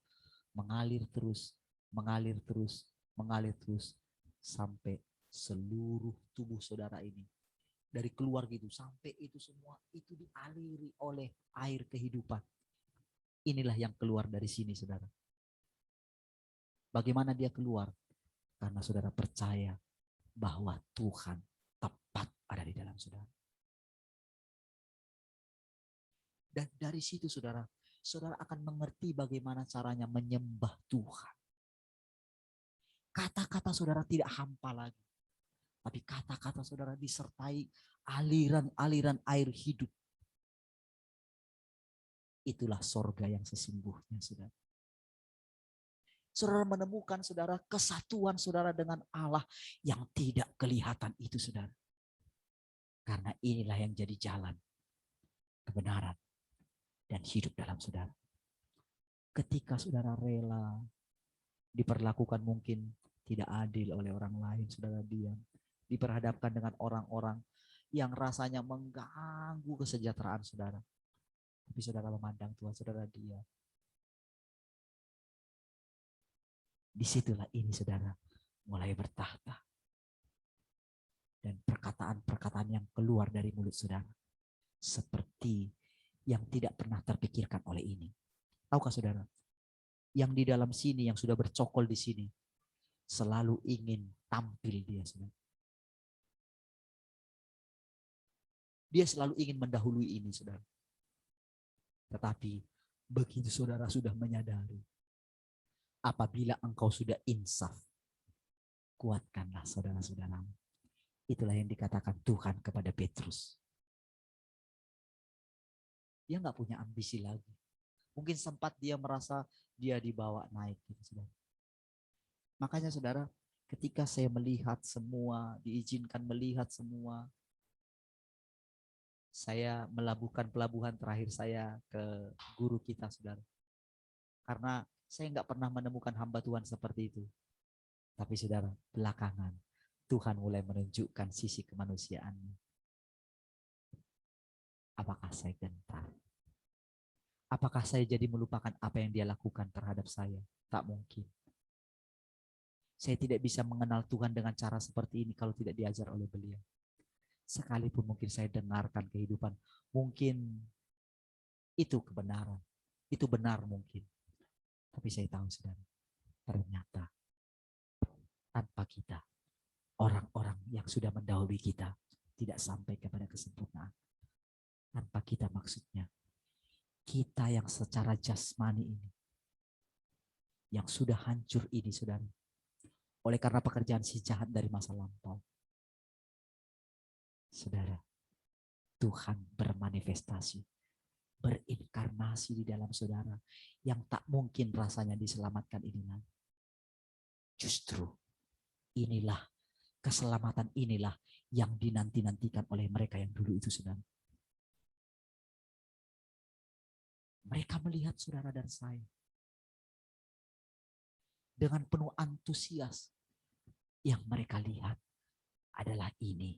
Mengalir terus, mengalir terus, mengalir terus. Sampai seluruh tubuh saudara ini. Dari keluar gitu, sampai itu semua itu dialiri oleh air kehidupan. Inilah yang keluar dari sini, saudara. Bagaimana dia keluar? Karena saudara percaya bahwa Tuhan tepat ada di dalam saudara. Dan dari situ saudara akan mengerti bagaimana caranya menyembah Tuhan. Kata-kata saudara tidak hampa lagi. Tapi kata-kata saudara disertai aliran-aliran air hidup. Itulah sorga yang sesungguhnya saudara. Saudara menemukan saudara kesatuan saudara dengan Allah yang tidak kelihatan itu saudara. Karena inilah yang jadi jalan, kebenaran, dan hidup dalam saudara. Ketika saudara rela diperlakukan mungkin tidak adil oleh orang lain, saudara diam. Diperhadapkan dengan orang-orang yang rasanya mengganggu kesejahteraan saudara. Tapi saudara memandang Tuhan, saudara diam. Disitulah ini saudara mulai bertahta. Dan perkataan-perkataan yang keluar dari mulut saudara. Seperti yang tidak pernah terpikirkan oleh ini. Tahukah saudara? Yang di dalam sini, yang sudah bercokol di sini. Selalu ingin tampil dia saudara. Dia selalu ingin mendahului ini saudara. Tetapi begitu saudara sudah menyadari. Apabila engkau sudah insaf, kuatkanlah saudara-saudaramu. Itulah yang dikatakan Tuhan kepada Petrus. Dia nggak punya ambisi lagi. Mungkin sempat dia merasa dia dibawa naik. Gitu, saudara. Makanya saudara, ketika saya melihat semua, diizinkan melihat semua, saya melabuhkan pelabuhan terakhir saya ke guru kita saudara. Karena saya nggak pernah menemukan hamba Tuhan seperti itu. Tapi saudara, belakangan Tuhan mulai menunjukkan sisi kemanusiaannya. Apakah saya gentar? Apakah saya jadi melupakan apa yang dia lakukan terhadap saya? Tak mungkin. Saya tidak bisa mengenal Tuhan dengan cara seperti ini kalau tidak diajar oleh beliau. Sekalipun mungkin saya dengarkan kehidupan, mungkin itu kebenaran. Itu benar mungkin. Tapi saya tahu saudara, ternyata tanpa kita, orang-orang yang sudah mendahului kita tidak sampai kepada kesempurnaan. Tanpa kita maksudnya, kita yang secara jasmani ini, yang sudah hancur ini saudara, oleh karena pekerjaan si jahat dari masa lampau. Saudara, Tuhan bermanifestasi, berinkarnasi di dalam saudara yang tak mungkin rasanya diselamatkan inilah. Justru inilah keselamatan inilah yang dinanti-nantikan oleh mereka yang dulu itu saudara. Mereka melihat saudara dan saya dengan penuh antusias. Yang mereka lihat adalah ini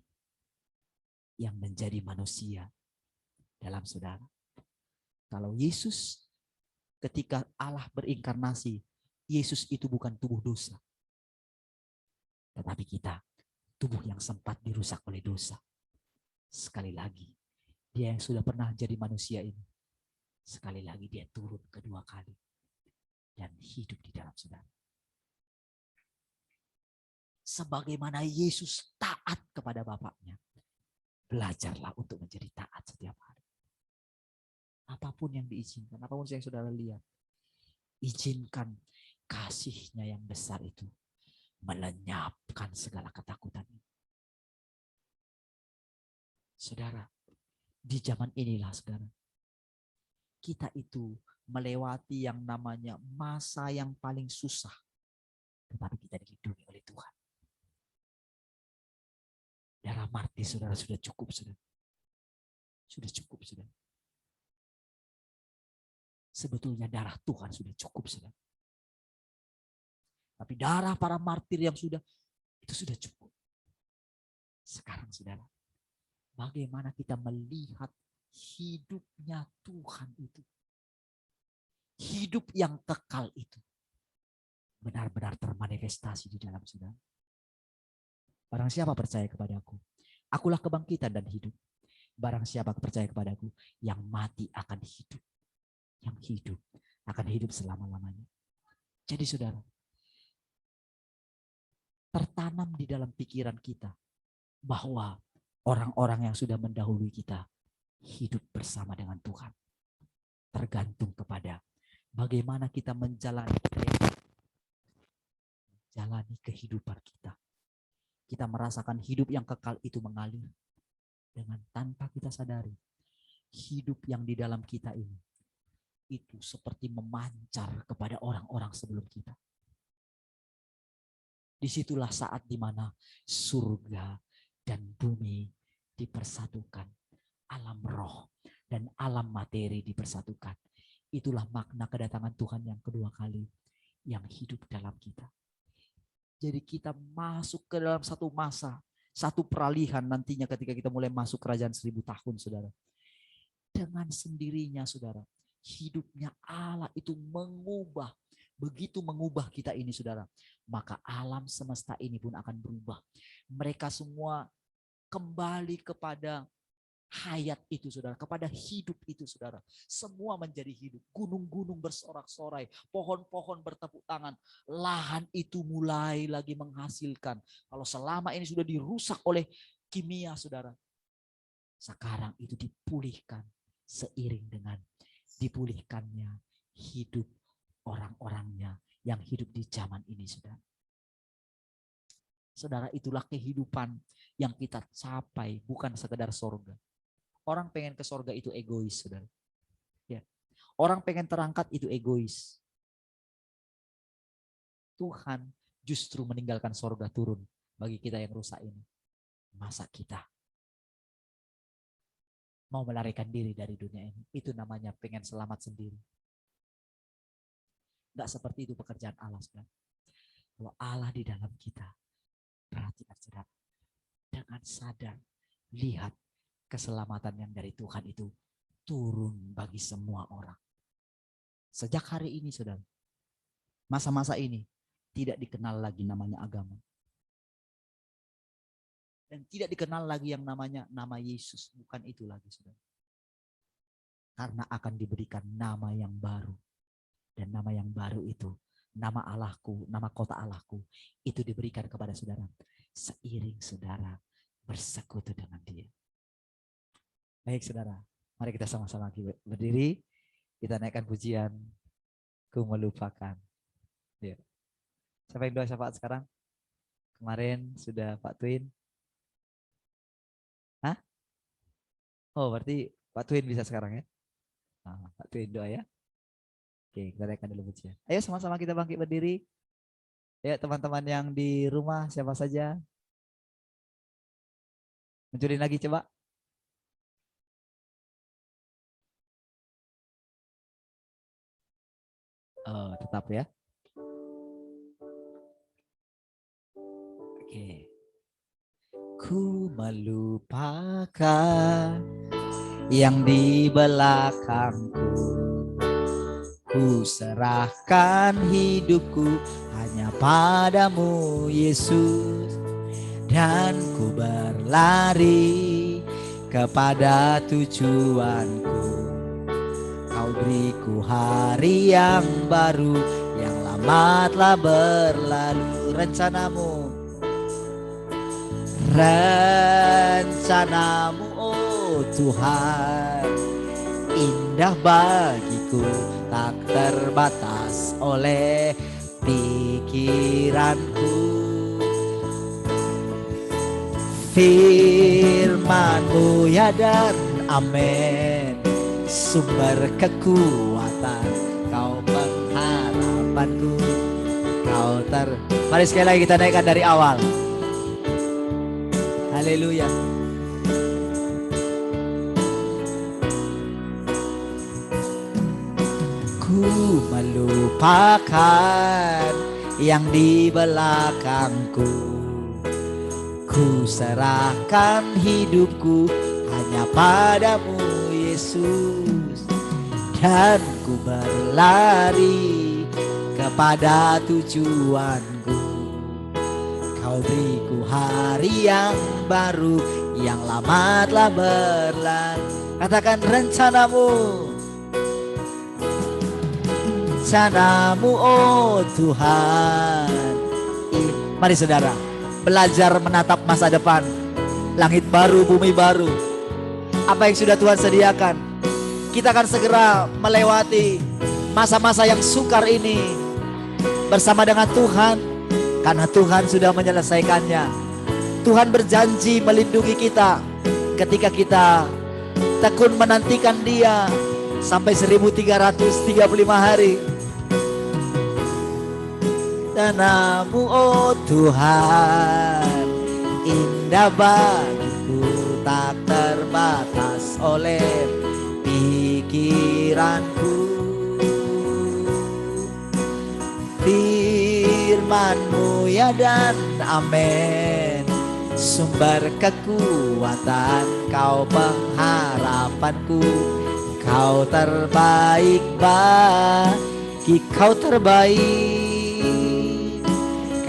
yang menjadi manusia dalam saudara. Kalau Yesus ketika Allah berinkarnasi, Yesus itu bukan tubuh dosa. Tetapi kita tubuh yang sempat dirusak oleh dosa. Sekali lagi, dia yang sudah pernah jadi manusia ini, sekali lagi dia turun kedua kali dan hidup di dalam saudara. Sebagaimana Yesus taat kepada Bapaknya, belajarlah untuk menjadi taat setiap hari. Apapun yang diizinkan, apapun yang saudara lihat, izinkan kasih-Nya yang besar itu melenyapkan segala ketakutan. Saudara, di zaman inilah saudara, kita itu melewati yang namanya masa yang paling susah, tetapi kita dilindungi oleh Tuhan. Darah martir saudara sudah cukup saudara. Sudah cukup saudara. Sebetulnya darah Tuhan sudah cukup saudara. Tapi darah para martir yang itu sudah cukup. Sekarang saudara, bagaimana kita melihat hidupnya Tuhan itu. Hidup yang kekal itu. Benar-benar termanifestasi di dalam saudara. Barang siapa percaya kepadaku, akulah kebangkitan dan hidup. Barang siapa percaya kepadaku, yang mati akan hidup. Yang hidup akan hidup selama-lamanya. Jadi saudara, tertanam di dalam pikiran kita bahwa orang-orang yang sudah mendahului kita hidup bersama dengan Tuhan. tergantung kepada bagaimana kita menjalani kehidupan kita. Kita merasakan hidup yang kekal itu mengalir dengan tanpa kita sadari. Hidup yang di dalam kita ini itu seperti memancar kepada orang-orang sebelum kita. Disitulah saat dimana surga dan bumi dipersatukan, alam roh dan alam materi dipersatukan. Itulah makna kedatangan Tuhan yang kedua kali yang hidup dalam kita. Jadi kita masuk ke dalam satu masa, satu peralihan nantinya ketika kita mulai masuk kerajaan 1000 tahun, saudara. Dengan sendirinya, saudara, hidupnya Allah itu mengubah, begitu mengubah kita ini, saudara. Maka alam semesta ini pun akan berubah. Mereka semua kembali kepada hayat itu, saudara, kepada hidup itu, saudara. Semua menjadi hidup. Gunung-gunung bersorak-sorai, pohon-pohon bertepuk tangan, lahan itu mulai lagi menghasilkan. Kalau selama ini sudah dirusak oleh kimia, saudara, sekarang itu dipulihkan seiring dengan dipulihkannya hidup orang-orangnya yang hidup di zaman ini, saudara. Saudara, itulah kehidupan yang kita capai, bukan sekedar sorga. Orang pengen ke sorga itu egois, saudara. Ya. Orang pengen terangkat itu egois. Tuhan justru meninggalkan sorga turun bagi kita yang rusak ini. Masa kita mau melarikan diri dari dunia ini? Itu namanya pengen selamat sendiri. Enggak seperti itu pekerjaan Allah, saudara. Kalau Allah di dalam kita, perhatikan, saudara, dengan sadar, lihat keselamatan yang dari Tuhan itu turun bagi semua orang. Sejak hari ini, saudara, masa-masa ini tidak dikenal lagi namanya agama. Dan tidak dikenal lagi yang namanya nama Yesus. Bukan itu lagi, saudara. Karena akan diberikan nama yang baru. Dan nama yang baru itu, nama Allahku, nama kota Allahku, itu diberikan kepada saudara. Seiring saudara bersekutu dengan Dia. Baik, saudara, mari kita sama-sama berdiri. Kita naikkan pujian, Ku Melupakan. Ya. Siapa yang doa syafaat sekarang? Kemarin sudah Pak Twin. Hah? Oh, berarti Pak Twin bisa sekarang ya? Nah, Pak Twin doa ya. Oke, kita naikkan dulu pujian. Ayo sama-sama kita bangkit berdiri. Ya, teman-teman yang di rumah siapa saja? Munculin lagi coba. Oh, tetap ya. Oke. Ku melupakan yang di belakangku. Ku serahkan hidupku hanya padamu, Yesus. Dan ku berlari kepada tujuanku. Kau beriku hari yang baru, yang lama telah berlalu. Rencanamu, oh Tuhan, indah bagiku, tak terbatas oleh pikiranku. Firman-Mu ya dan amin, sumber kekuatan, Kau pengharapanku, Mari sekali lagi kita naikkan dari awal. Haleluya. Ku melupakan yang di belakangku. Ku serahkan hidupku hanya padamu, Yesus. Dan ku berlari kepada tujuanku. Kau beriku hari yang baru, yang lama telah berlalu. Katakan rencanamu, rencanamu, oh Tuhan. Mari saudara, belajar menatap masa depan. Langit baru, bumi baru. Apa yang sudah Tuhan sediakan, Kita akan segera melewati masa-masa yang sukar ini bersama dengan Tuhan, karena Tuhan sudah menyelesaikannya. Tuhan berjanji melindungi kita ketika kita tekun menantikan Dia sampai 1335 hari. Danamu oh Tuhan, indah bagiku, tak terbatas oleh pikiranku. Firman-Mu ya dan amin, sumber kekuatan, Kau pengharapanku. Kau terbaik bagi, Kau terbaik.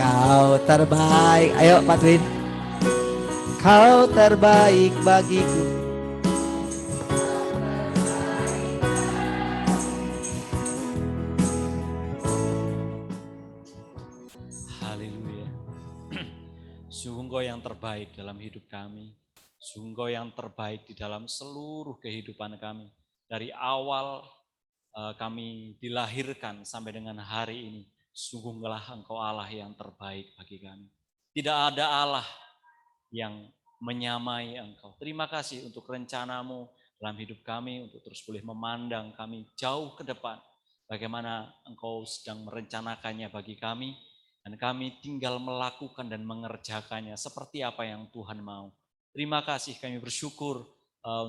Kau terbaik, ayo Pak Twin. Kau terbaik bagiku. Haleluya. Sungguh Engkau yang terbaik dalam hidup kami. Sungguh Engkau yang terbaik di dalam seluruh kehidupan kami. Dari awal kami dilahirkan sampai dengan hari ini. Sungguhlah Engkau Allah yang terbaik bagi kami. Tidak ada Allah yang menyamai Engkau. Terima kasih untuk rencana-Mu dalam hidup kami, untuk terus boleh memandang kami jauh ke depan. Bagaimana Engkau sedang merencanakannya bagi kami, dan kami tinggal melakukan dan mengerjakannya seperti apa yang Tuhan mau. Terima kasih, kami bersyukur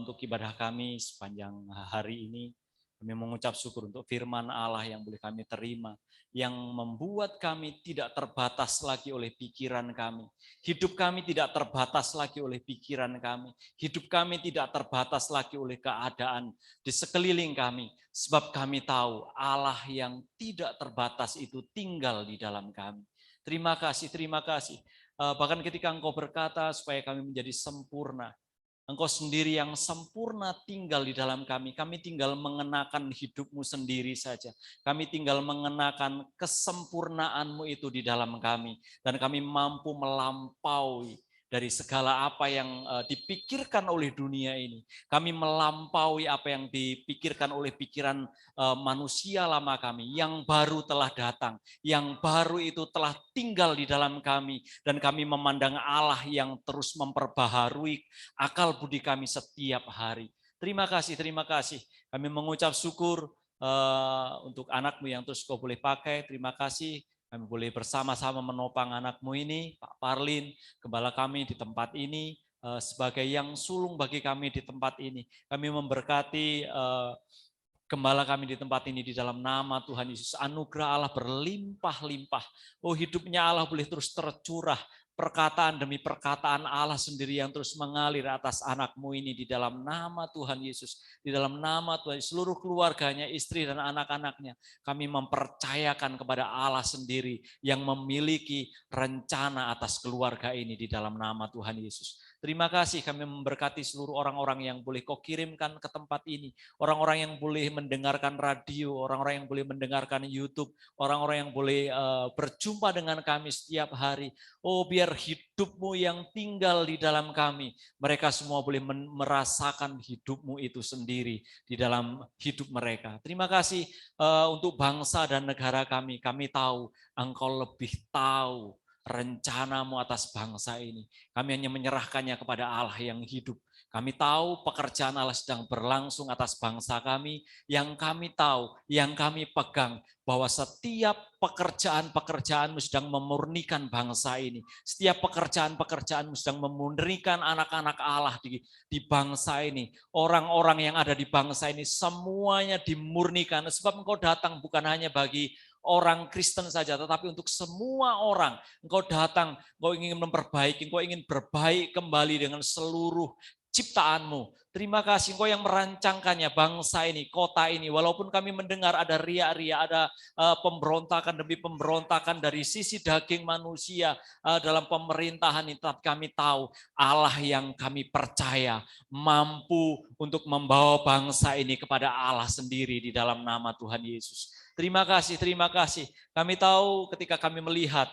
untuk ibadah kami sepanjang hari ini. Kami mengucap syukur untuk firman Allah yang boleh kami terima, yang membuat kami tidak terbatas lagi oleh pikiran kami. Hidup kami tidak terbatas lagi oleh pikiran kami. Hidup kami tidak terbatas lagi oleh keadaan di sekeliling kami. Sebab kami tahu Allah yang tidak terbatas itu tinggal di dalam kami. Terima kasih, terima kasih. Bahkan ketika Engkau berkata supaya kami menjadi sempurna, Engkau sendiri yang sempurna tinggal di dalam kami. Kami tinggal mengenakan hidup-Mu sendiri saja. Kami tinggal mengenakan kesempurnaan-Mu itu di dalam kami. Dan kami mampu melampaui dari segala apa yang dipikirkan oleh dunia ini. Kami melampaui apa yang dipikirkan oleh pikiran manusia lama kami. Yang baru telah datang. Yang baru itu telah tinggal di dalam kami. Dan kami memandang Allah yang terus memperbaharui akal budi kami setiap hari. Terima kasih, terima kasih. Kami mengucap syukur untuk anak-Mu yang terus Kau boleh pakai. Terima kasih. Kami boleh bersama-sama menopang anak-Mu ini, Pak Parlin, gembala kami di tempat ini, sebagai yang sulung bagi kami di tempat ini. Kami memberkati gembala kami di tempat ini di dalam nama Tuhan Yesus. Anugerah Allah berlimpah-limpah. Oh, hidupnya Allah boleh terus tercurah. Perkataan demi perkataan Allah sendiri yang terus mengalir atas anak-Mu ini di dalam nama Tuhan Yesus. Di dalam nama Tuhan, seluruh keluarganya, istri dan anak-anaknya. Kami mempercayakan kepada Allah sendiri yang memiliki rencana atas keluarga ini di dalam nama Tuhan Yesus. Terima kasih, kami memberkati seluruh orang-orang yang boleh Kau kirimkan ke tempat ini. Orang-orang yang boleh mendengarkan radio, orang-orang yang boleh mendengarkan YouTube, orang-orang yang boleh berjumpa dengan kami setiap hari. Oh, biar hidup-Mu yang tinggal di dalam kami. Mereka semua boleh merasakan hidup-Mu itu sendiri di dalam hidup mereka. Terima kasih untuk bangsa dan negara kami. Kami tahu Engkau lebih tahu rencana-Mu atas bangsa ini. Kami hanya menyerahkannya kepada Allah yang hidup. Kami tahu pekerjaan Allah sedang berlangsung atas bangsa kami. Yang kami tahu, yang kami pegang, bahwa setiap pekerjaan-pekerjaan-Mu sedang memurnikan bangsa ini. Setiap pekerjaan-pekerjaan-Mu sedang memurnikan anak-anak Allah di bangsa ini. Orang-orang yang ada di bangsa ini semuanya dimurnikan. Sebab Engkau datang bukan hanya bagi orang Kristen saja, tetapi untuk semua orang. Engkau datang, Engkau ingin memperbaiki, Engkau ingin berbaik kembali dengan seluruh ciptaan-Mu. Terima kasih Engkau yang merancangkannya, bangsa ini, kota ini. Walaupun kami mendengar ada ria-ria, ada pemberontakan demi pemberontakan dari sisi daging manusia dalam pemerintahan ini, tapi kami tahu Allah yang kami percaya mampu untuk membawa bangsa ini kepada Allah sendiri di dalam nama Tuhan Yesus. Terima kasih, terima kasih. Kami tahu ketika kami melihat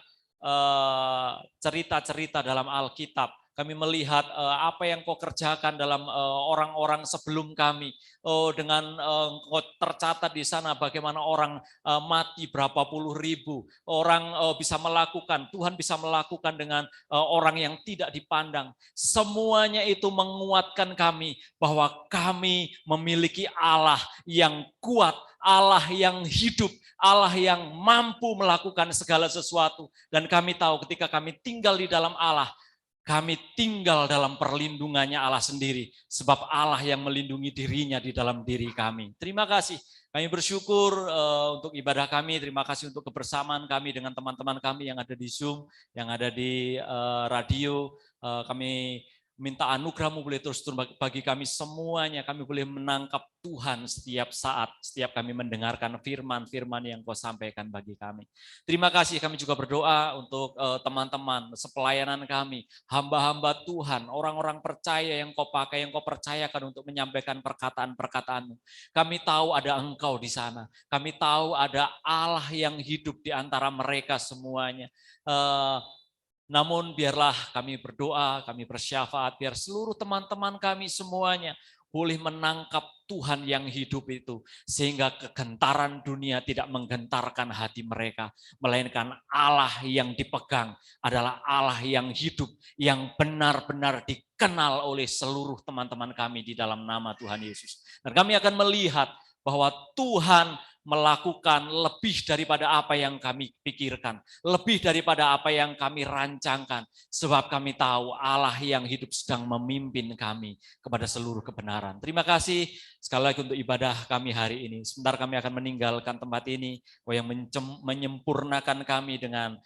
cerita-cerita dalam Alkitab, Kami melihat apa yang Kau kerjakan dalam orang-orang sebelum kami. Dengan Kau tercatat di sana bagaimana orang mati berapa puluh ribu. Orang bisa melakukan, Tuhan bisa melakukan dengan orang yang tidak dipandang. Semuanya itu menguatkan kami bahwa kami memiliki Allah yang kuat, Allah yang hidup, Allah yang mampu melakukan segala sesuatu. Dan kami tahu ketika kami tinggal di dalam Allah, kami tinggal dalam perlindungannya Allah sendiri. Sebab Allah yang melindungi dirinya di dalam diri kami. Terima kasih. Kami bersyukur untuk ibadah kami. Terima kasih untuk kebersamaan kami dengan teman-teman kami yang ada di Zoom, yang ada di radio. Kami minta anugerah-Mu boleh terus bagi kami semuanya. Kami boleh menangkap Tuhan setiap saat, setiap kami mendengarkan firman-firman yang Kau sampaikan bagi kami. Terima kasih, kami juga berdoa untuk teman-teman, sepelayanan kami, hamba-hamba Tuhan, orang-orang percaya yang Kau pakai, yang Kau percayakan untuk menyampaikan perkataan-perkataan-Mu. Kami tahu ada Engkau di sana. Kami tahu ada Allah yang hidup di antara mereka semuanya. Namun biarlah kami berdoa, kami bersyafaat, biar seluruh teman-teman kami semuanya boleh menangkap Tuhan yang hidup itu. Sehingga kegentaran dunia tidak menggentarkan hati mereka. Melainkan Allah yang dipegang adalah Allah yang hidup, yang benar-benar dikenal oleh seluruh teman-teman kami di dalam nama Tuhan Yesus. Dan kami akan melihat bahwa Tuhan melakukan lebih daripada apa yang kami pikirkan, lebih daripada apa yang kami rancangkan, sebab kami tahu Allah yang hidup sedang memimpin kami kepada seluruh kebenaran. Terima kasih sekali lagi untuk ibadah kami hari ini. Sebentar kami akan meninggalkan tempat ini, yang menyempurnakan kami dengan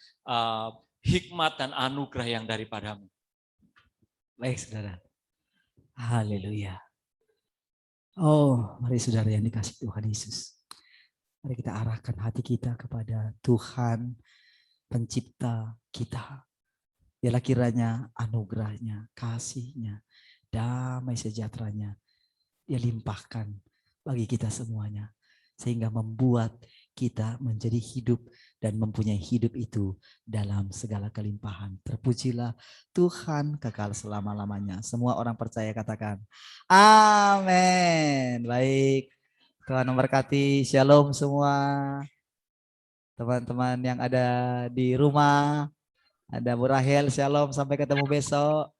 hikmat dan anugerah yang daripada-Mu. Baik saudara. Haleluya. Oh, mari saudara yang dikasih Tuhan Yesus. Mari kita arahkan hati kita kepada Tuhan pencipta kita. Biarlah kiranya anugerahnya, kasihnya, damai sejahteranya Dia limpahkan bagi kita semuanya. Sehingga membuat kita menjadi hidup dan mempunyai hidup itu dalam segala kelimpahan. Terpujilah Tuhan kekal selama-lamanya. Semua orang percaya katakan, amin. Baik. Tuhan memberkati, shalom semua. Teman-teman yang ada di rumah, ada Bu Rahel, shalom, sampai ketemu besok.